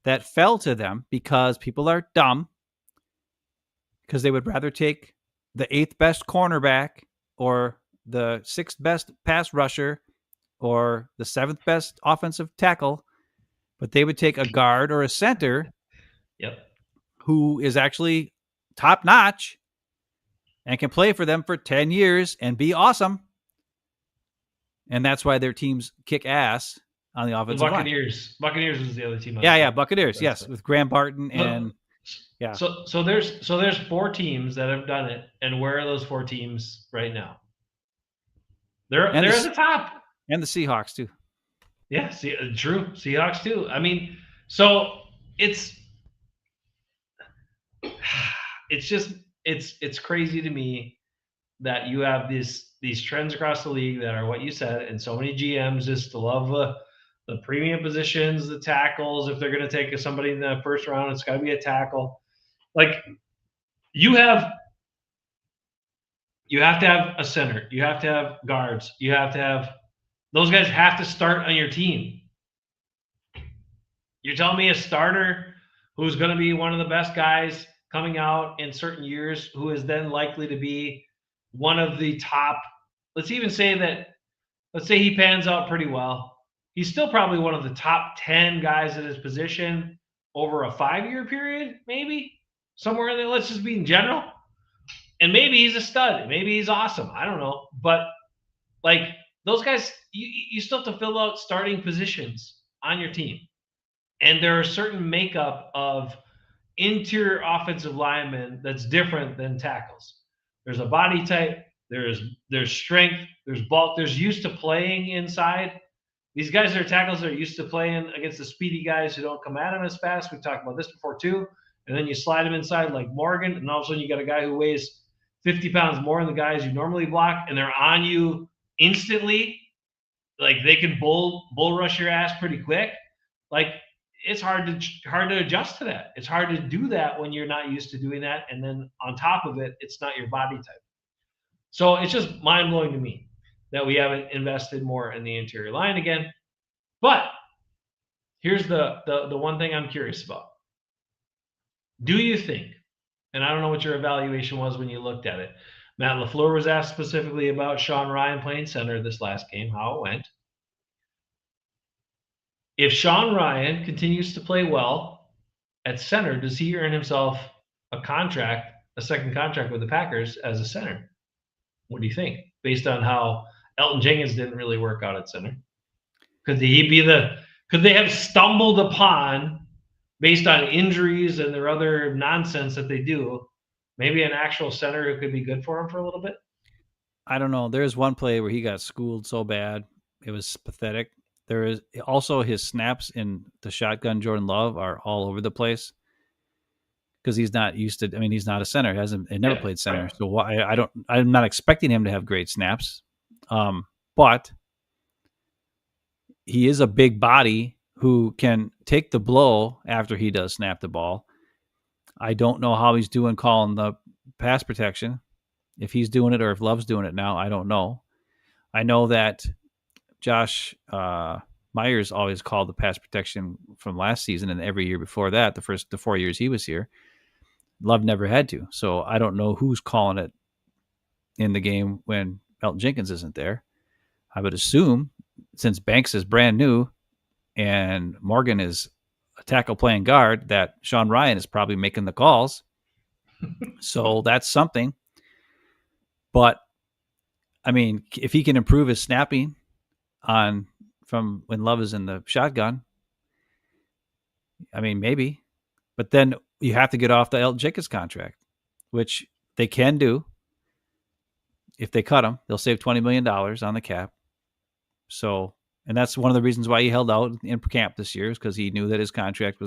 that fell to them because people are dumb, because they would rather take the 8th best cornerback or the 6th best pass rusher or the 7th best offensive tackle, but they would take a guard or a center who is actually top notch and can play for them for 10 years and be awesome. And that's why their teams kick ass on the offensive line. Buccaneers was the other team. Yeah, Buccaneers, yes, with Graham Barton and So there's 4 teams that have done it, and where are those 4 teams right now? They're at the top. And the Seahawks too. Yeah, true. Seahawks too. I mean, so it's crazy to me that you have these trends across the league that are what you said, and so many GMs just love the premium positions, the tackles. If they're going to take somebody in the first round, it's got to be a tackle. Like you have to have a center. You have to have guards. You have to have those guys have to start on your team. You're telling me a starter who's going to be one of the best guys coming out in certain years, who is then likely to be one of the top, let's say he pans out pretty well. He's still probably one of the top 10 guys at his position over a 5-year period, maybe somewhere in there. Let's just be in general. And maybe he's a stud. Maybe he's awesome. I don't know. But like those guys, you still have to fill out starting positions on your team. And there are certain makeup of interior offensive linemen that's different than tackles. There's a body type, there's strength, there's bulk, there's used to playing inside. These guys that are tackles are used to playing against the speedy guys who don't come at him as fast. We've talked about this before too. And then you slide him inside like Morgan, and all of a sudden you got a guy who weighs 50 pounds more than the guys you normally block, and they're on you instantly. Like they can bull rush your ass pretty quick. Like it's hard to adjust to that. It's hard to do that when you're not used to doing that. And then on top of it, it's not your body type. So it's just mind blowing to me that we haven't invested more in the interior line again. But here's the one thing I'm curious about. Do you think, and I don't know what your evaluation was when you looked at it, Matt LaFleur was asked specifically about Sean Ryan playing center this last game, how it went. If Sean Ryan continues to play well at center, does he earn himself a second contract with the Packers as a center? What do you think? Based on how Elton Jenkins didn't really work out at center. Could they have stumbled upon, based on injuries and their other nonsense that they do, maybe an actual center who could be good for him for a little bit? I don't know. There's one play where he got schooled so bad. It was pathetic. There is also his snaps in the shotgun Jordan Love are all over the place because he's not used to. I mean, he's not a center. He never played center. Right. So I'm not expecting him to have great snaps. But he is a big body who can take the blow after he does snap the ball. I don't know how he's doing calling the pass protection. If he's doing it or if Love's doing it now, I don't know. I know that Josh Myers always called the pass protection from last season and every year before that, the 4 years he was here. Love never had to. So I don't know who's calling it in the game when Elton Jenkins isn't there. I would assume since Banks is brand new and Morgan is a tackle playing guard, that Sean Ryan is probably making the calls. So that's something. But I mean, if he can improve his snapping from when Love is in the shotgun, I mean, maybe. But then you have to get off the Elton Jenkins contract, which they can do. If they cut him, they'll save $20 million on the cap. So, and that's one of the reasons why he held out in camp this year, is because he knew that his contract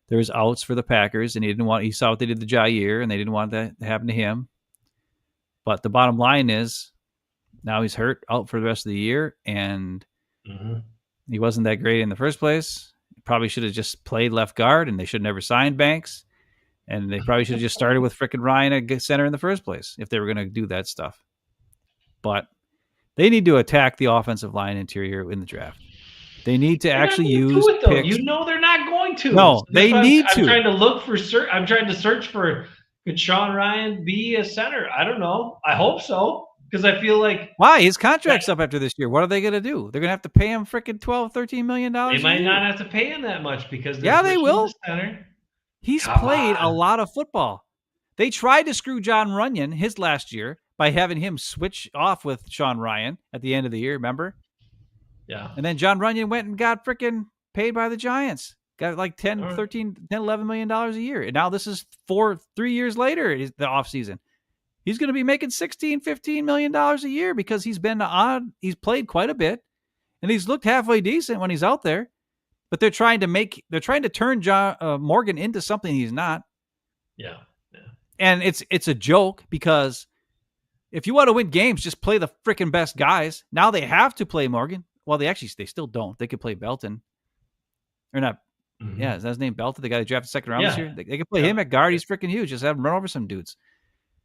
there was outs for the Packers, and he saw what they did to Jair, and they didn't want that to happen to him. But the bottom line is, now he's hurt, out for the rest of the year, and He wasn't that great in the first place. Probably should have just played left guard, and they should have never signed Banks. And they probably should have just started with frickin' Ryan at center in the first place if they were going to do that stuff. But they need to attack the offensive line interior in the draft. They need to actually use it, though. picks. You know they're not going to. No, so they need to. I'm trying to look for. I'm trying to search for. Could Sean Ryan be a center? I don't know. I hope so because I feel like why his contract's up after this year. What are they going to do? They're going to have to pay him freaking $12, $13 million. They might not have to pay him that much because they will. Center. He's played a lot of football. They tried to screw John Runyon his last year by having him switch off with Sean Ryan at the end of the year, remember? Yeah. And then John Runyon went and got freaking paid by the Giants. Got like 10, 13, 10, $11 million a year. And now this is 3 years later, the offseason. He's going to be making $16, $15 million a year because he's played quite a bit. And he's looked halfway decent when he's out there. But they're trying to turn John Morgan into something he's not. Yeah. And it's a joke because if you want to win games, just play the freaking best guys. Now they have to play Morgan. Well, they still don't. They could play Belton. Or not. Mm-hmm. Yeah, is that his name, Belton? The guy that drafted second round this year? They could play him at guard. He's freaking huge. Just have him run over some dudes.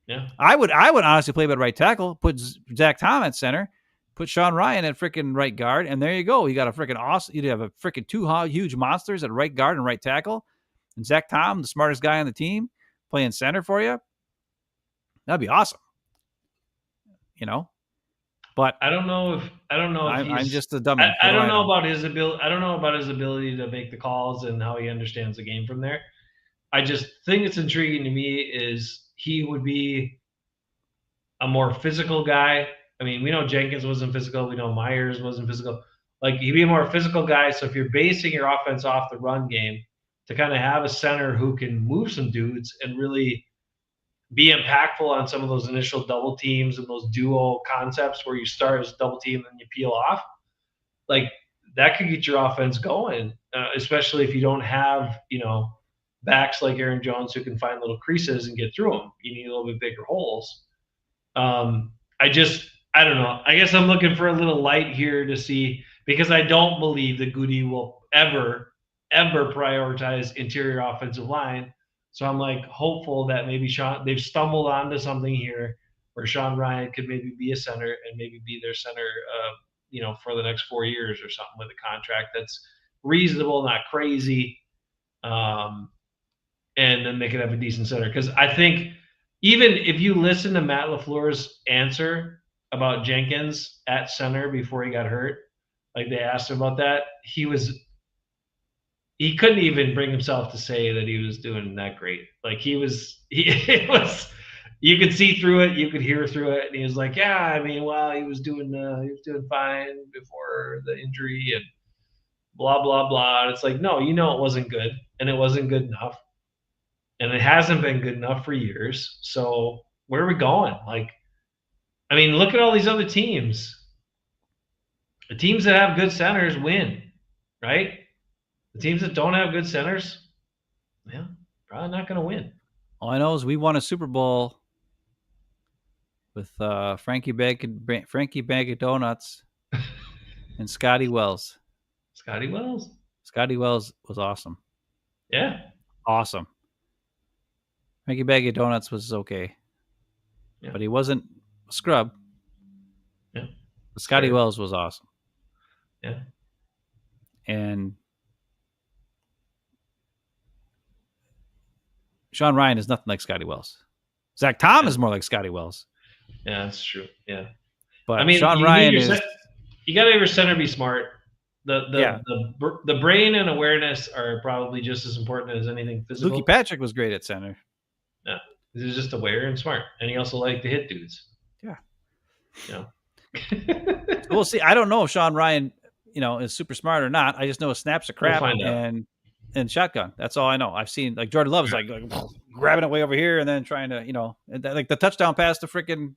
Yeah. I would honestly play him at right tackle, put Zach Tom at center, put Sean Ryan at freaking right guard, and there you go. You got a freaking awesome. You'd have a freaking 2 huge monsters at right guard and right tackle. And Zach Tom, the smartest guy on the team, playing center for you. That'd be awesome. But I don't know if I'm just a dummy. I don't know about his ability. I don't know about his ability to make the calls and how he understands the game from there. I just think it's intriguing to me is he would be a more physical guy. I mean, we know Jenkins wasn't physical. We know Myers wasn't physical. Like he'd be a more physical guy. So if you're basing your offense off the run game, to kind of have a center who can move some dudes and really be impactful on some of those initial double teams and those duo concepts where you start as a double team and then you peel off, like that could get your offense going, especially if you don't have, backs like Aaron Jones who can find little creases and get through them. You need a little bit bigger holes. I don't know. I guess I'm looking for a little light here to see, because I don't believe that Goody will ever prioritize interior offensive line. So I'm like hopeful that maybe they've stumbled onto something here where Sean Ryan could maybe be a center and maybe be their center, for the next 4 years or something with a contract that's reasonable, not crazy. And then they could have a decent center. Because I think even if you listen to Matt LaFleur's answer about Jenkins at center before he got hurt, like they asked him about that, he couldn't even bring himself to say that he was doing that great. Like you could see through it, you could hear through it, and he was like, "Yeah, I mean, well, he was doing fine before the injury and blah blah blah." And it's like, no, it wasn't good, and it wasn't good enough, and it hasn't been good enough for years. So where are we going? Like, I mean, look at all these other teams. The teams that have good centers win, right? The teams that don't have good centers, yeah, probably not going to win. All I know is we won a Super Bowl with Frankie Bag of Donuts and Scotty Wells. Scotty Wells was awesome. Yeah. Awesome. Frankie Bag of Donuts was okay. Yeah. But he wasn't a scrub. Yeah. But Scotty Wells was awesome. Yeah. And Sean Ryan is nothing like Scotty Wells. Zach Tom is more like Scotty Wells. Yeah, that's true. Yeah. But I mean, Sean Ryan you got to have your center be smart. The brain and awareness are probably just as important as anything physical. Lukey Patrick was great at center. Yeah. He's just aware and smart. And he also liked to hit dudes. Yeah. We'll see. I don't know if Sean Ryan, is super smart or not. I just know his snaps are crap and shotgun. That's all I know. I've seen like Jordan Love is like grabbing it way over here and then trying to, like the touchdown pass to freaking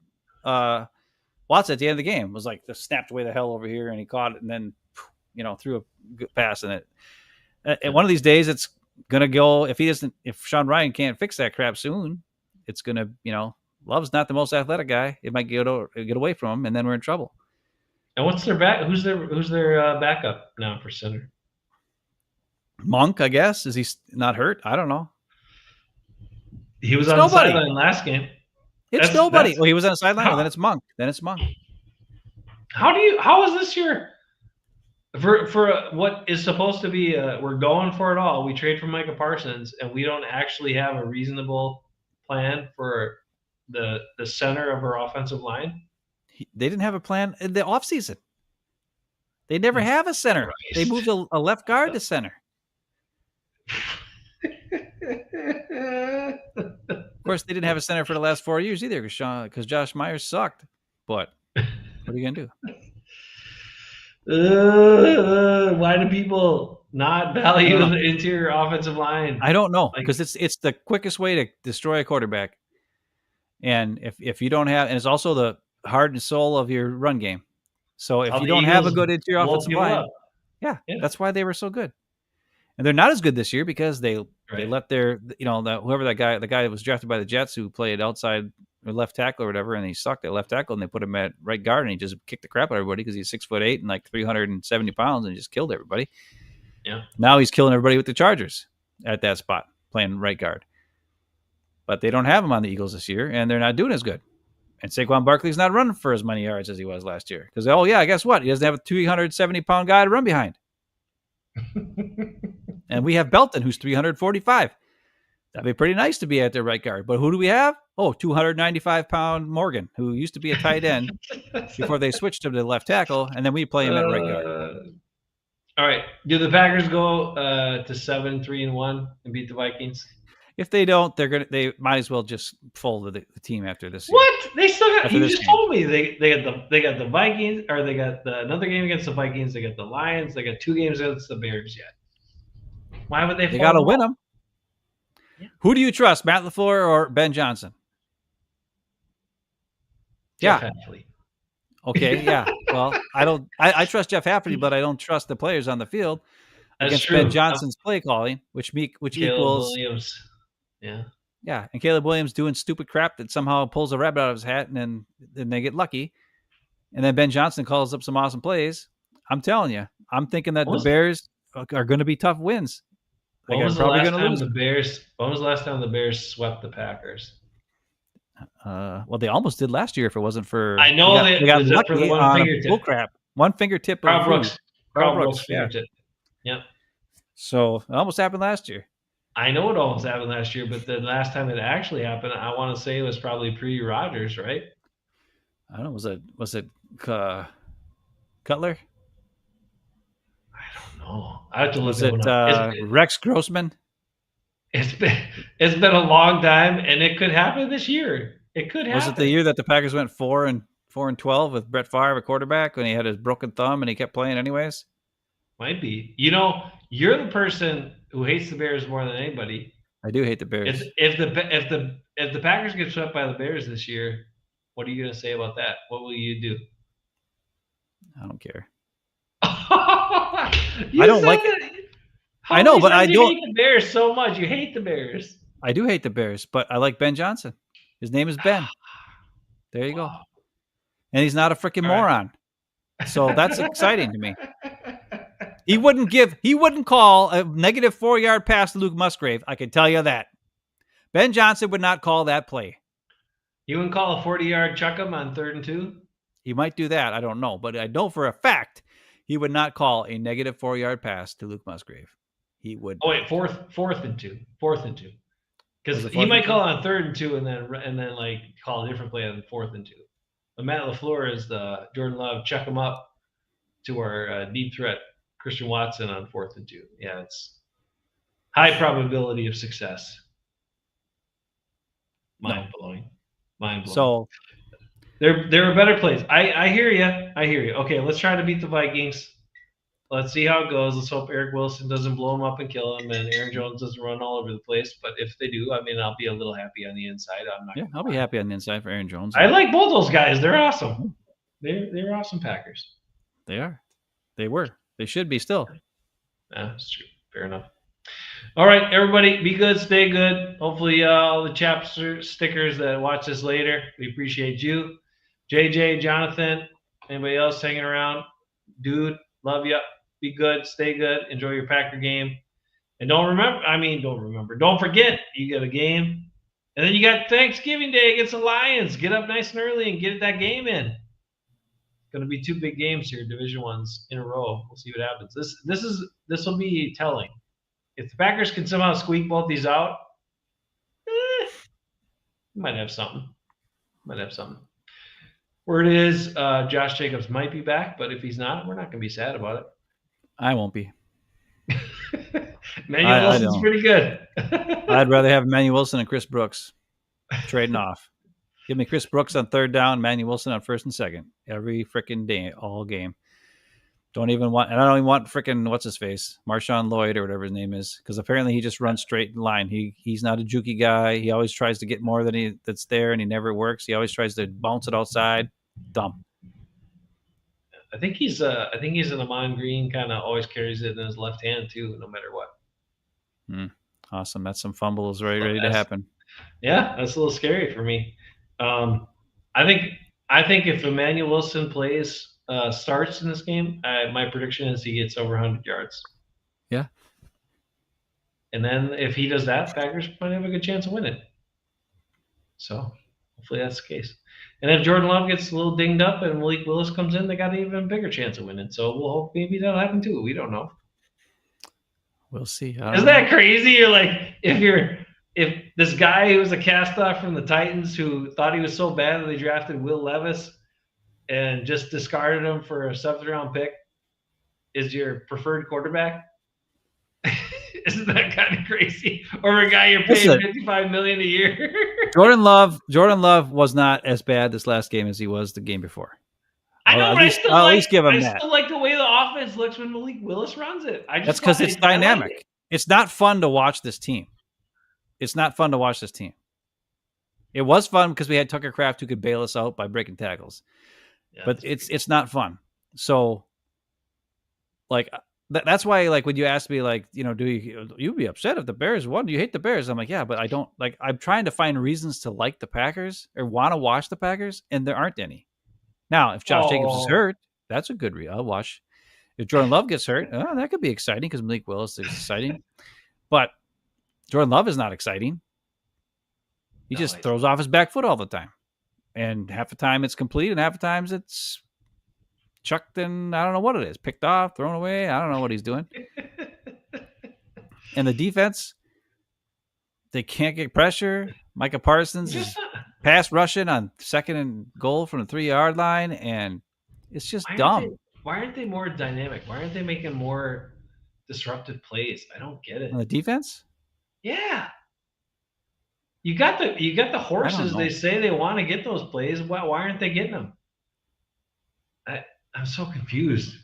Watson at the end of the game was like just snapped away the hell over here and he caught it and then, threw a good pass in it. And one of these days it's going to go, if Sean Ryan can't fix that crap soon, it's going to, Love's not the most athletic guy. It might get away from him and then we're in trouble. And what's their back? Who's their backup now for center? Monk, I guess. Is he not hurt? I don't know. He was It's on the nobody. sideline last game. It's nobody. Well, he was on the sideline. Well, then it's Monk. How is this year for what is supposed to be? We're going for it all. We trade for Micah Parsons, and we don't actually have a reasonable plan for the center of our offensive line. They didn't have a plan in the offseason. They never have a center. Christ. They moved a left guard to center. Of course, they didn't have a center for the last 4 years either because Josh Myers sucked. But what are you going to do? Why do people not value the interior offensive line? I don't know, because it's the quickest way to destroy a quarterback. And if you don't have, and it's also the heart and soul of your run game. So if you don't have a good interior offensive line, yeah, that's why they were so good. And they're not as good this year because they let their, whoever the guy that was drafted by the Jets who played outside or left tackle or whatever, and he sucked at left tackle, and they put him at right guard, and he just kicked the crap out of everybody because he's 6'8" and like 370 pounds, and he just killed everybody. Yeah. Now he's killing everybody with the Chargers at that spot, playing right guard. But they don't have him on the Eagles this year, and they're not doing as good. And Saquon Barkley's not running for as many yards as he was last year. Because, guess what? He doesn't have a 370-pound guy to run behind. And we have Belton, who's 345. That'd be pretty nice to be at their right guard. But who do we have? 295-pound Morgan, who used to be a tight end before they switched him to left tackle, and then we play him at right guard. All right. Do the Packers go to 7-3-1 and beat the Vikings? If they don't, they might as well just fold the team after this. What? They still got. You just told me they got the Vikings, or they got another game against the Vikings. They got the Lions. They got 2 games against the Bears yet. Why would they? They got to win them. Yeah. Who do you trust, Matt LaFleur or Ben Johnson? Jeff Hafley. Okay, yeah. Well, I don't. I trust Jeff Hafley, but I don't trust the players on the field against Ben Johnson's play calling, which equals Williams. Yeah, and Caleb Williams doing stupid crap that somehow pulls a rabbit out of his hat, and then they get lucky. And then Ben Johnson calls up some awesome plays. I'm telling you, I'm thinking that the Bears are going to be tough wins. When was the last time the Bears swept the Packers? Well, they almost did last year if it wasn't for... I know they got lucky for the one fingertip. Bull crap. One fingertip. Carl Brooks fingertip. Yep. So it almost happened last year. I know it almost happened last year, but the last time it actually happened, I want to say it was probably pre-Rodgers, right? I don't know. Was it Cutler? I don't know. I have to look. Was it Rex Grossman? It's been a long time, and it could happen this year. It could happen. Was it the year that the Packers went 4-12 with Brett Favre, a quarterback, when he had his broken thumb and he kept playing anyways? Might be. You're the person who hates the Bears more than anybody. I do hate the Bears. If the Packers get swept by the Bears this year, what are you going to say about that? What will you do? I don't care. I don't like it. I know, but I don't hate the Bears so much. You hate the Bears. I do hate the Bears, but I like Ben Johnson. His name is Ben. There you go. And he's not a freaking moron. So that's exciting to me. He wouldn't call a negative 4-yard pass to Luke Musgrave. I can tell you that. Ben Johnson would not call that play. He wouldn't call a 40-yard chuck him on 3rd and 2? He might do that. I don't know. But I know for a fact he would not call a negative 4-yard pass to Luke Musgrave. He would. Oh, wait, fourth and two. Because he might call on 3rd and 2 and then like call a different play on 4th and 2. But Matt LaFleur is the Jordan Love, chuck him up to our deep threat, Christian Watson on 4th and 2. Yeah, it's high probability of success. Mind blowing. So there are better plays. I hear you. Okay, let's try to beat the Vikings. Let's see how it goes. Let's hope Eric Wilson doesn't blow him up and kill him, and Aaron Jones doesn't run all over the place. But if they do, I'll be a little happy on the inside. I'll be happy on the inside for Aaron Jones. I like both those guys. They're awesome. They're awesome Packers. They are. They were. They should be still. Yeah, that's true. Fair enough. All right, everybody, be good, stay good. Hopefully, all the chapter stickers that watch this later, we appreciate you. JJ, Jonathan, Anybody else hanging around? Dude, love you. Be good. Stay good. Enjoy your Packer game. And don't forget, you got a game. And then you got Thanksgiving Day against the Lions. Get up nice and early and get that game in. Going to be 2 big games here, Division ones in a row. We'll see what happens. This will be telling. If the Packers can somehow squeak both these out, might have something. Word is Josh Jacobs might be back, but if he's not, we're not going to be sad about it. I won't be. Manuel Wilson's pretty good. I'd rather have Emmanuel Wilson and Chris Brooks trading off. Give me Chris Brooks on 3rd down, Emmanuel Wilson on 1st and 2nd. Every freaking day, all game. I don't even want freaking, what's his face? Marshawn Lloyd or whatever his name is. Because apparently he just runs straight in line. He's not a jukey guy. He always tries to get more than that's there, and he never works. He always tries to bounce it outside. Dumb. I think he's an Amon Green, kind of always carries it in his left hand too, no matter what. Awesome. That's some fumbles ready to happen. Yeah, that's a little scary for me. I think if Emmanuel Wilson starts in this game, my prediction is he gets over 100 yards. Yeah. And then if he does that, Packers might have a good chance of winning. So hopefully that's the case. And if Jordan Love gets a little dinged up and Malik Willis comes in, they got an even bigger chance of winning. So we'll hope maybe that'll happen too. We don't know. We'll see. Isn't that crazy? You're like, if this guy who was a cast-off from the Titans who thought he was so bad that they drafted Will Levis and just discarded him for a 7th-round pick is your preferred quarterback? Isn't that kind of crazy? Or a guy you're paying $55 million a year? Jordan Love was not as bad this last game as he was the game before. I'll at least give him that. I still like the way the offense looks when Malik Willis runs it. That's because it's dynamic. Like it's not fun to watch this team. It was fun because we had Tucker Kraft who could bail us out by breaking tackles. Yeah, but it's not fun. So, like, that's why, like, when you ask me, like, do you be upset if the Bears won? Do you hate the Bears? I'm like, yeah, but I don't. Like, I'm trying to find reasons to like the Packers or want to watch the Packers, and there aren't any. Now, if Josh Jacobs is hurt, that's a good read. I'll watch. If Jordan Love gets hurt, that could be exciting because Malik Willis is exciting. But Jordan Love is not exciting. He just throws off his back foot all the time. And half the time it's complete, and half the times it's chucked and I don't know what it is. Picked off, thrown away. I don't know what he's doing. And the defense, they can't get pressure. Micah Parsons is pass rushing on 2nd and goal from the 3-yard line, and it's just dumb. Why aren't they more dynamic? Why aren't they making more disruptive plays? I don't get it. On the defense? Yeah. You got the horses. They say they want to get those plays. Why aren't they getting them? I'm so confused.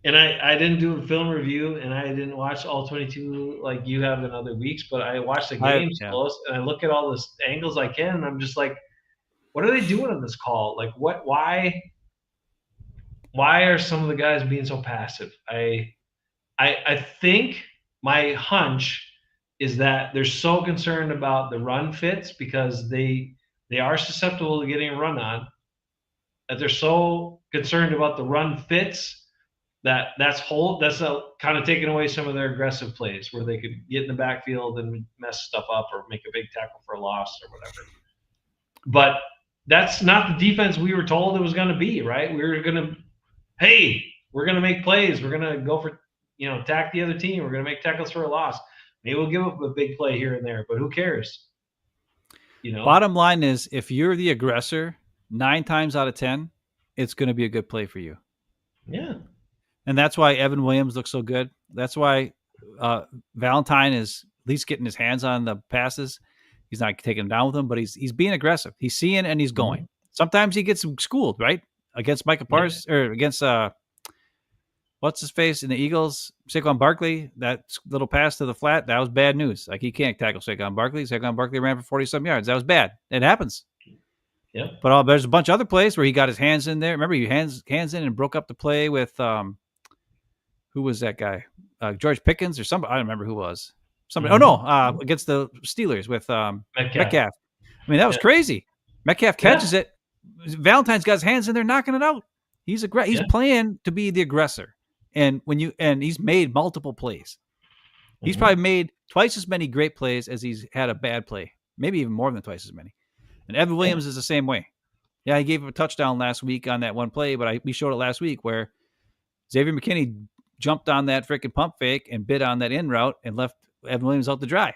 And I didn't do a film review, and I didn't watch all 22 like you have in other weeks, but I watched the games close, and I look at all the angles I can, and I'm just like, what are they doing on this call? Like, why are some of the guys being so passive? I think my hunch is that they're so concerned about the run fits because they are susceptible to getting a run on, that they're so concerned about the run fits that's kind of taking away some of their aggressive plays where they could get in the backfield and mess stuff up or make a big tackle for a loss or whatever. But that's not the defense we were told it was going to be, right? We're going to make plays. We're going to go for, attack the other team. We're going to make tackles for a loss. Maybe we'll give up a big play here and there, but who cares? Bottom line is, if you're the aggressor, 9 times out of 10, it's going to be a good play for you. Yeah. And that's why Evan Williams looks so good. That's why Valentine is at least getting his hands on the passes. He's not taking them down with them, but he's being aggressive. He's seeing and he's going. Mm-hmm. Sometimes he gets schooled, right? Against Micah Parsons or against what's his face in the Eagles, Saquon Barkley. That little pass to the flat, that was bad news. Like, he can't tackle Saquon Barkley. Saquon Barkley ran for 40-some yards. That was bad. It happens. Yeah. But there's a bunch of other plays where he got his hands in there. Remember, he hands in and broke up the play with who was that guy? George Pickens or somebody. I don't remember who it was. Somebody. Mm-hmm. Oh no, against the Steelers with Metcalf. I mean, that was crazy. Metcalf catches it, Valentine's got his hands in there knocking it out. He's he's playing to be the aggressor. And he's made multiple plays. He's probably made twice as many great plays as he's had a bad play. Maybe even more than twice as many. And Evan Williams is the same way. Yeah, he gave him a touchdown last week on that one play, but we showed it last week where Xavier McKinney jumped on that freaking pump fake and bit on that in route and left Evan Williams out to dry.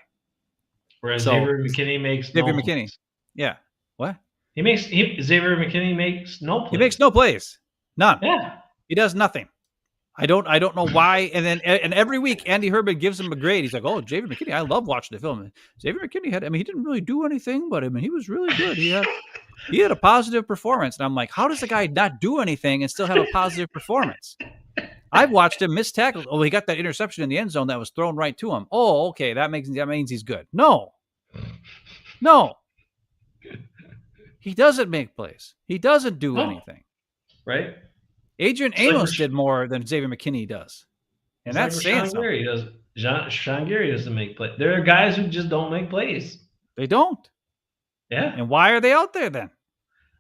Whereas Xavier McKinney makes Xavier McKinney. Yeah. What? Xavier McKinney makes no plays. He makes no plays. None. Yeah. He does nothing. I don't know why. And every week Andy Herbert gives him a grade. He's like, "Oh, Xavier McKinney, I love watching the film. Xavier McKinney he didn't really do anything, but he was really good. He had a positive performance." And I'm like, how does the guy not do anything and still have a positive performance? I've watched him miss tackles. Oh, he got that interception in the end zone that was thrown right to him. Oh, okay, that means he's good. No. He doesn't make plays. He doesn't do anything. Right? Adrian Amos did more than Xavier McKinney does. And that's saying something. Sean Gary doesn't make plays. There are guys who just don't make plays. They don't. Yeah. And why are they out there then?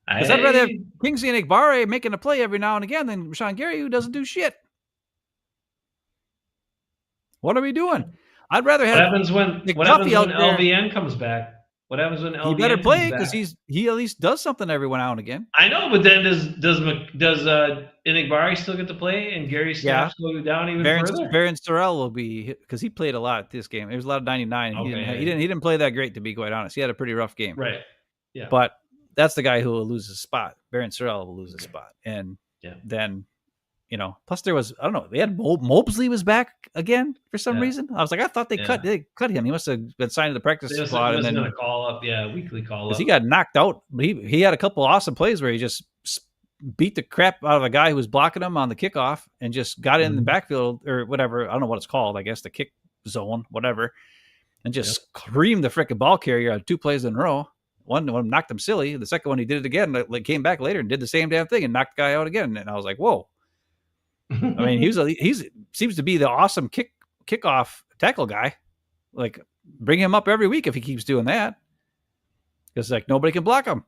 Because I'd rather have Kingsley and Igbare making a play every now and again than Sean Gary, who doesn't do shit. What are we doing? I'd rather have What happens when LVN comes back? What happens when LVN he better play because he at least does something every now and again. I know, but then does Inigbari still get to play and Gary Snaps go down even further? Baron Sorrell will be because he played a lot this game. There was a lot of 99. Okay. He didn't play that great, to be quite honest. He had a pretty rough game. Right. Yeah. But that's the guy who will lose his spot. Baron Sorrell will lose his spot. And then, plus there was, I don't know, they had Mobley was back again for some reason. I was like, I thought they cut him. He must have been signed to the practice squad. And then a call up, weekly call up. He got knocked out. But he had a couple awesome plays where he just beat the crap out of a guy who was blocking him on the kickoff and just got in the backfield or whatever. I don't know what it's called. I guess the kick zone, whatever. And just screamed the freaking ball carrier on 2 plays in a row. One knocked him silly. The second one, he did it again. Like came back later and did the same damn thing and knocked the guy out again. And I was like, whoa. I mean, he's seems to be the awesome kickoff tackle guy. Like, bring him up every week if he keeps doing that. Because like nobody can block him,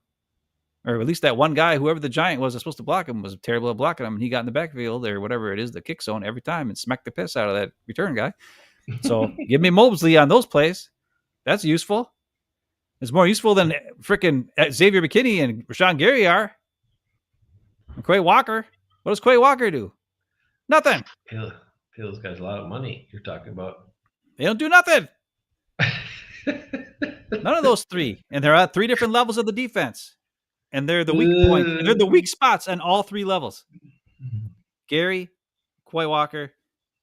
or at least that one guy, whoever the giant was supposed to block him, was terrible at blocking him. And he got in the backfield or whatever it is, the kick zone every time, and smacked the piss out of that return guy. So give me Mobley on those plays. That's useful. It's more useful than freaking Xavier McKinney and Rashawn Gary are. And Quay Walker. What does Quay Walker do? Nothing. Those guys a lot of money you're talking about. They don't do nothing. None of those 3. And they're at 3 different levels of the defense. And they're the weak point. And they're the weak spots on all 3 levels. Gary, Quay Walker,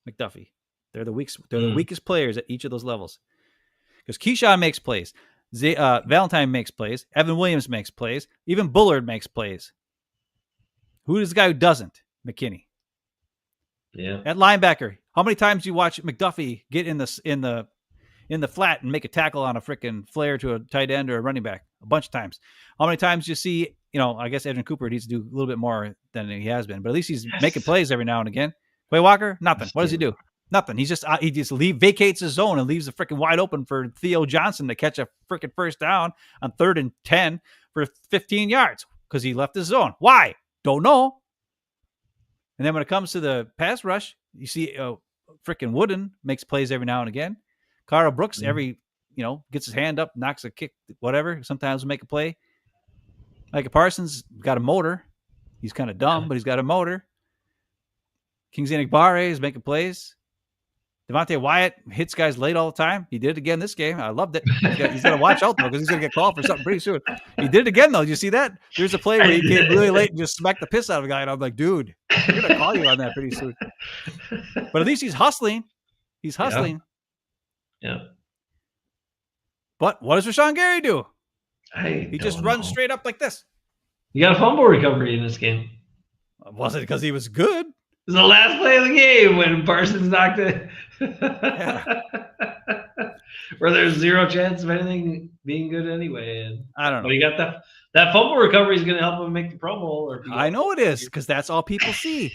McDuffie. They're the weakest players at each of those levels. Because Keyshawn makes plays. Valentine makes plays. Evan Williams makes plays. Even Bullard makes plays. Who is the guy who doesn't? McKinney. Yeah. At linebacker, how many times do you watch McDuffie get in the flat and make a tackle on a freaking flare to a tight end or a running back? A bunch of times. How many times do you see, I guess Edwin Cooper needs to do a little bit more than he has been, but at least he's making plays every now and again. Quay Walker, nothing. What does he do? Nothing. He just vacates his zone and leaves it freaking wide open for Theo Johnson to catch a freaking first down on 3rd and 10 for 15 yards because he left his zone. Why? Don't know. And then when it comes to the pass rush, you see freaking Wooden makes plays every now and again. Carl Brooks gets his hand up, knocks a kick, whatever. Sometimes will make a play. Micah Parsons got a motor. He's kind of dumb, but he's got a motor. Kingsley Egbare is making plays. Devontae Wyatt hits guys late all the time. He did it again this game. I loved it. He's got to watch out, though, because he's going to get called for something pretty soon. He did it again, though. Did you see that? There's a play where he came really late and just smacked the piss out of a guy, and I'm like, dude, they're going to call you on that pretty soon. But at least he's hustling. He's hustling. Yeah. But what does Rashawn Gary do? He just runs straight up like this. You got a fumble recovery in this game. Was it because he was good? It was the last play of the game when Parsons knocked it. Where there's 0 chance of anything being good anyway. And, I don't know. But you got that fumble recovery is going to help him make the Pro Bowl. I know it is, because that's all people see.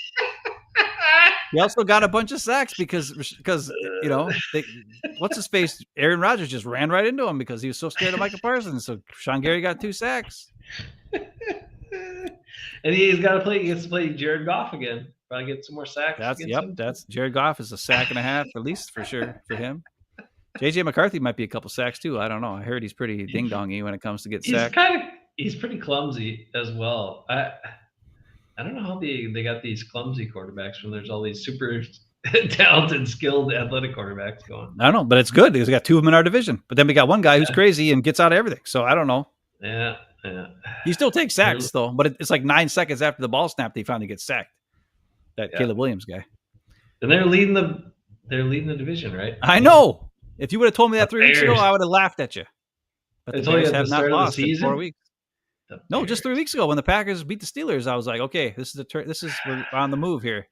He also got a bunch of sacks because what's his face? Aaron Rodgers just ran right into him because he was so scared of Micah Parsons. So Sean Gary got 2 sacks. And he's got to play. He gets to play Jared Goff again. Probably get some more sacks against him. That's Jared Goff is a sack and a half at least for sure for him. JJ McCarthy might be a couple sacks too. I don't know. I heard he's pretty ding dongy when it comes to get sacked. He's pretty clumsy as well. I don't know how they got these clumsy quarterbacks when there's all these super talented, skilled, athletic quarterbacks going. I don't know, but it's good because we got two of them in our division. But then we got one guy who's crazy and gets out of everything. So I don't know. Yeah. He still takes sacks though, but it's like 9 seconds after the ball snap, he finally gets sacked. That Caleb Williams guy. And they're leading the division, right? I know. If you would have told me that 3 weeks ago, I would have laughed at you. But the Bears have not lost in 4 weeks. No, just 3 weeks ago when the Packers beat the Steelers, I was like, okay, we're on the move here.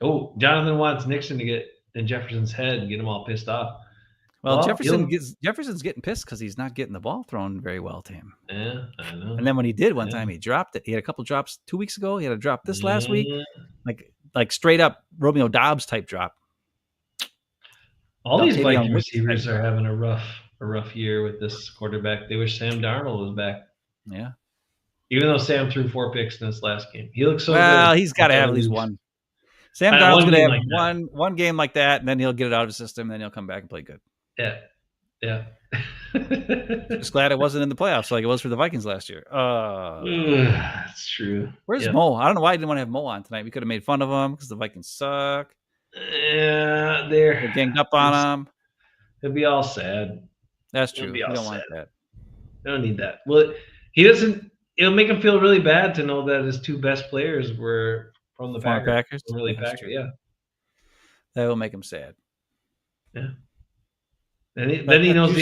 Oh, Jonathan wants Nixon to get in Jefferson's head and get him all pissed off. Well, Jefferson's getting pissed because he's not getting the ball thrown very well to him. Yeah, I know. And then when he did one time, he dropped it. He had a couple drops 2 weeks ago. He had a drop this last week, like straight up Romeo Dobbs type drop. All these Viking receivers are having a rough year with this quarterback. They wish Sam Darnold was back. Yeah. Even though Sam threw 4 picks in this last game, he looks so good. Well, he's got to have at least one. Sam Darnold's going to have one game like that, and then he'll get it out of his system, and then he'll come back and play good. Yeah. Just glad it wasn't in the playoffs like it was for the Vikings last year. That's true. Where's Mo? I don't know why I didn't want to have Mo on tonight. We could have made fun of him because the Vikings suck. Yeah, they're ganged up on him. He'll be all sad. That's true. We don't want that. I don't need that. Well, he doesn't. It'll make him feel really bad to know that his 2 best players were from the Packers. Packers. Yeah. That will make him sad. Yeah. And then he knows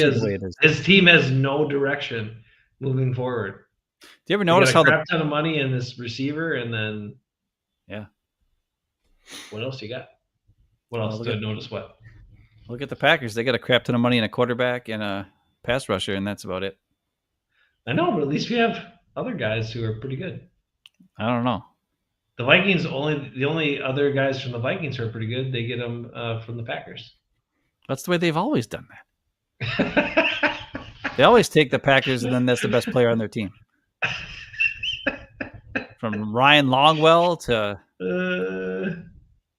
his team has no direction moving forward. Do you ever notice how crap ton of money in this receiver, and then what else you got? What else did I notice? What? Look at the Packers. They got a crap ton of money in a quarterback and a pass rusher, and that's about it. I know, but at least we have other guys who are pretty good. I don't know. The Vikings the only other guys from the Vikings who are pretty good. They get them from the Packers. That's the way they've always done that. They always take the Packers, and then that's the best player on their team. From Ryan Longwell to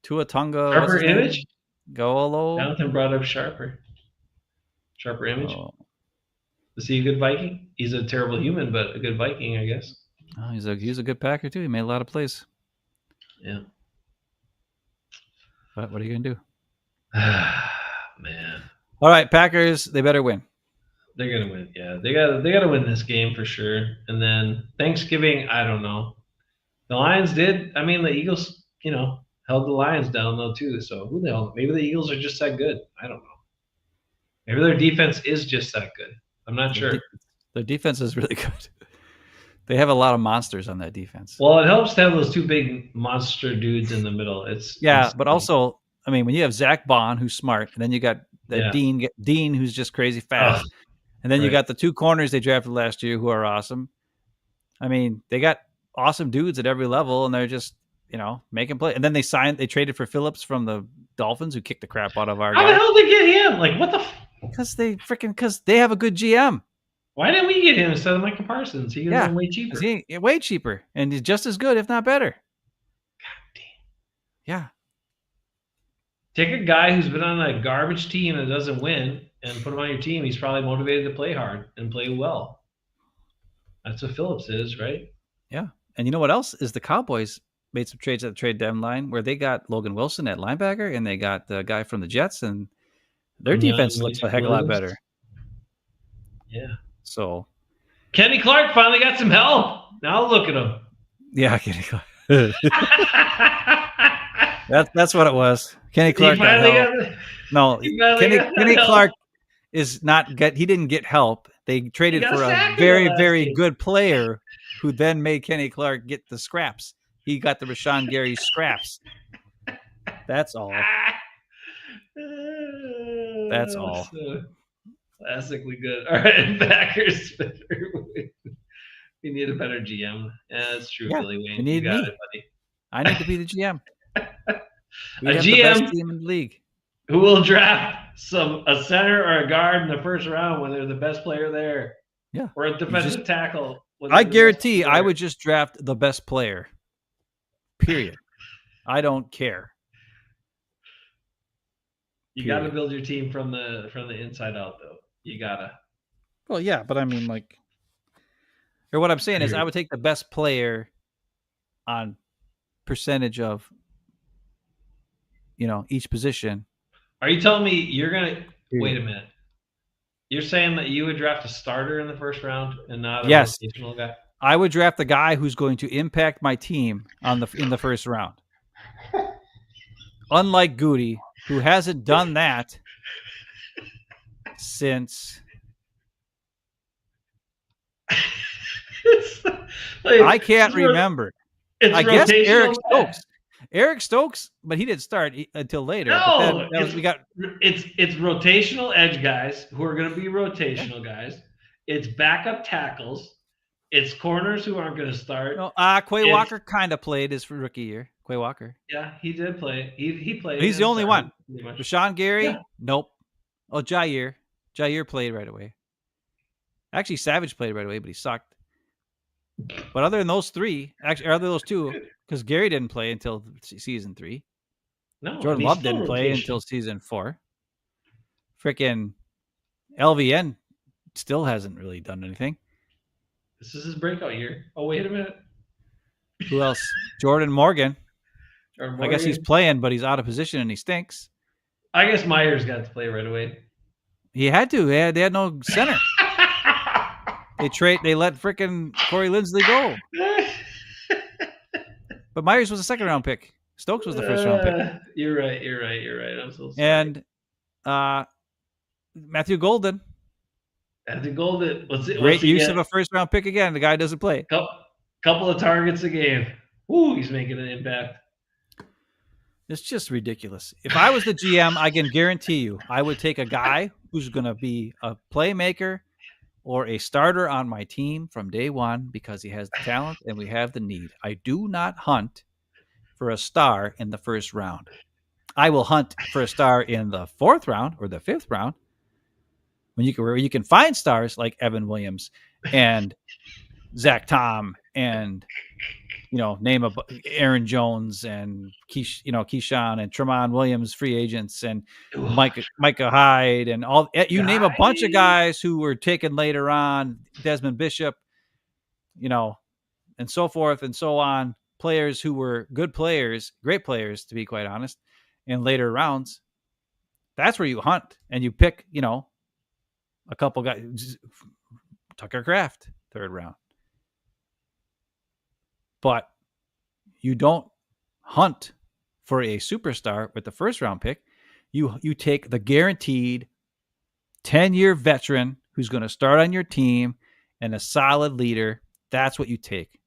Tua Tunga. Sharper Image? Golo. Jonathan brought up Sharper Image. Oh. Is he a good Viking? He's a terrible human, but a good Viking, I guess. Oh, he's a good Packer, too. He made a lot of plays. Yeah. But what are you going to do? Man. All right, Packers, they better win. They're going to win. Yeah, they got to win this game for sure. And then Thanksgiving, I don't know. The Lions did. I mean, the Eagles, held the Lions down though too. So who the hell? Maybe the Eagles are just that good. I don't know. Maybe their defense is just that good. I'm not sure. Their defense is really good. They have a lot of monsters on that defense. Well, it helps to have those 2 big monster dudes in the middle. But also, I mean, when you have Zach Bond, who's smart, and then you got Dean, who's just crazy fast, and then you got the 2 corners they drafted last year who are awesome. I mean, they got awesome dudes at every level, and they're just making play. And then they traded for Phillips from the Dolphins, who kicked the crap out of our guy. How the hell did they get him? Like, what the? Because they have a good GM. Why didn't we get him instead of Micah Parsons? He was way cheaper. Way cheaper, and he's just as good, if not better. God damn. Yeah. Take a guy who's been on a garbage team that doesn't win and put him on your team. He's probably motivated to play hard and play well. That's what Phillips is, right? Yeah. And you know what else is the Cowboys made some trades at the trade deadline where they got Logan Wilson at linebacker and they got the guy from the Jets, and their defense looks a heck of a lot better. Yeah. So Kenny Clark finally got some help. Now look at him. Yeah, Kenny Clark. That's what it was. Kenny Clark got help. Kenny Clark is not he didn't get help. They traded for a very, very good player who then made Kenny Clark get the scraps. He got the Rashawn Gary scraps. That's all. That's all. Classically good. All right, Packers. We need a better GM. Yeah, that's true, Billy Wayne. You got it, buddy. I need to be the GM. We have GM the best team in the league. Who will draft a center or a guard in the first round when they're the best player there. Yeah. Or a defensive tackle. I guarantee I would just draft the best player. Period. I don't care. You got to build your team from the inside out, though. You gotta. Well, yeah, but I mean, like, or what I'm saying is, I would take the best player on percentage of, each position. Are you telling me you're gonna wait a minute? You're saying that you would draft a starter in the first round and not a rotational guy? I would draft the guy who's going to impact my team in the first round. Unlike Goody, who hasn't done that since I can't remember. I guess Eric Stokes. Eric Stokes, but he didn't start until later. No, it's rotational edge guys who are going to be rotational guys. It's backup tackles. It's corners who aren't going to start. No, Quay Walker kind of played his rookie year. Quay Walker. Yeah, he did play. He played. But he's the only one. Rashawn Gary? Nope. Oh, Jair. Jair played right away. Actually, Savage played right away, but he sucked. But other than those three, actually, other than those two, because Gary didn't play until season 3. No, Jordan Love didn't play until season 4. Freaking LVN still hasn't really done anything. This is his breakout year. Oh, wait a minute. Who else? Jordan Morgan. I guess he's playing, but he's out of position and he stinks. I guess Myers got to play right away. He had to. They had no center. They let freaking Corey Lindsley go. But Myers was a second round pick. Stokes was the first round pick. You're right. I'm so sorry. And Matthew Golden. Great use of a first round pick again. The guy doesn't play. Couple of targets a game. Ooh, he's making an impact. It's just ridiculous. If I was the GM, I can guarantee you I would take a guy who's going to be a playmaker or a starter on my team from day one because he has the talent and we have the need. I do not hunt for a star in the first round. I will hunt for a star in the 4th round or the 5th round where you can find stars like Evan Williams and Zach Tom and name Aaron Jones and Keyshawn and Tremont Williams, free agents, and Micah Hyde and all. You name a bunch of guys who were taken later on, Desmond Bishop, and so forth and so on. Players who were good players, great players, to be quite honest, in later rounds. That's where you hunt and you pick, a couple guys. Tucker Kraft, 3rd round. But you don't hunt for a superstar with the first round pick. You take the guaranteed 10-year veteran who's going to start on your team and a solid leader. That's what you take.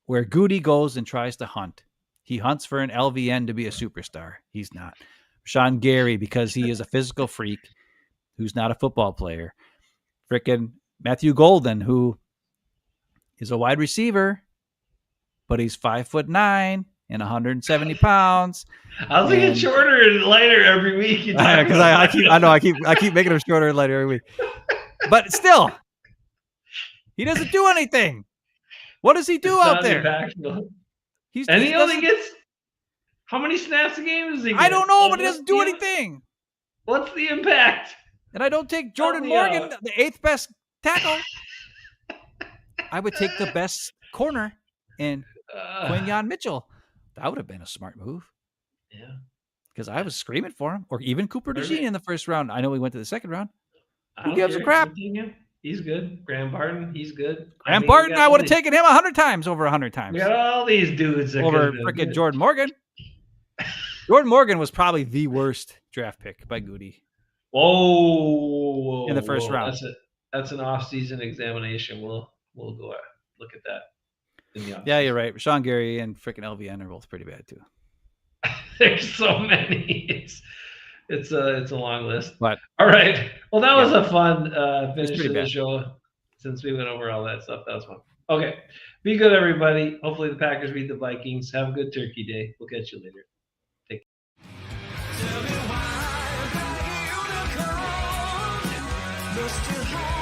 Where Goody goes and tries to hunt. He hunts for an LVN to be a superstar. He's not. Rashawn Gary, because he is a physical freak who's not a football player. Frickin' Matthew Golden, who is a wide receiver, but he's 5'9" and 170 pounds. I was thinking shorter and lighter every week. Because I keep making him shorter and lighter every week. But still, he doesn't do anything. What does he do out there? He only gets how many snaps a game does he get? I don't know, but he doesn't do anything. What's the impact? And I don't take Jordan Morgan, the 8th best tackle. I would take the best corner in Quinyon Mitchell. That would have been a smart move. Yeah. Because I was screaming for him. Or even Cooper DeJean in the first round. I know we went to the 2nd round. Who gives a crap? He's good. Graham Barton, he's good. Graham Barton, I would have taken him 100 times over 100 times. We got all these dudes. Over freaking Jordan Morgan. Jordan Morgan was probably the worst draft pick by Goody. Whoa. In the first round. That's an off-season examination. We'll go look at that. Yeah, you're right. Rashawn Gary and freaking LVN are both pretty bad too. There's so many. It's a long list. But all right. Well, that was a fun finish to the show. Since we went over all that stuff, that was fun. Okay, be good, everybody. Hopefully, the Packers beat the Vikings. Have a good Turkey Day. We'll catch you later. Take care.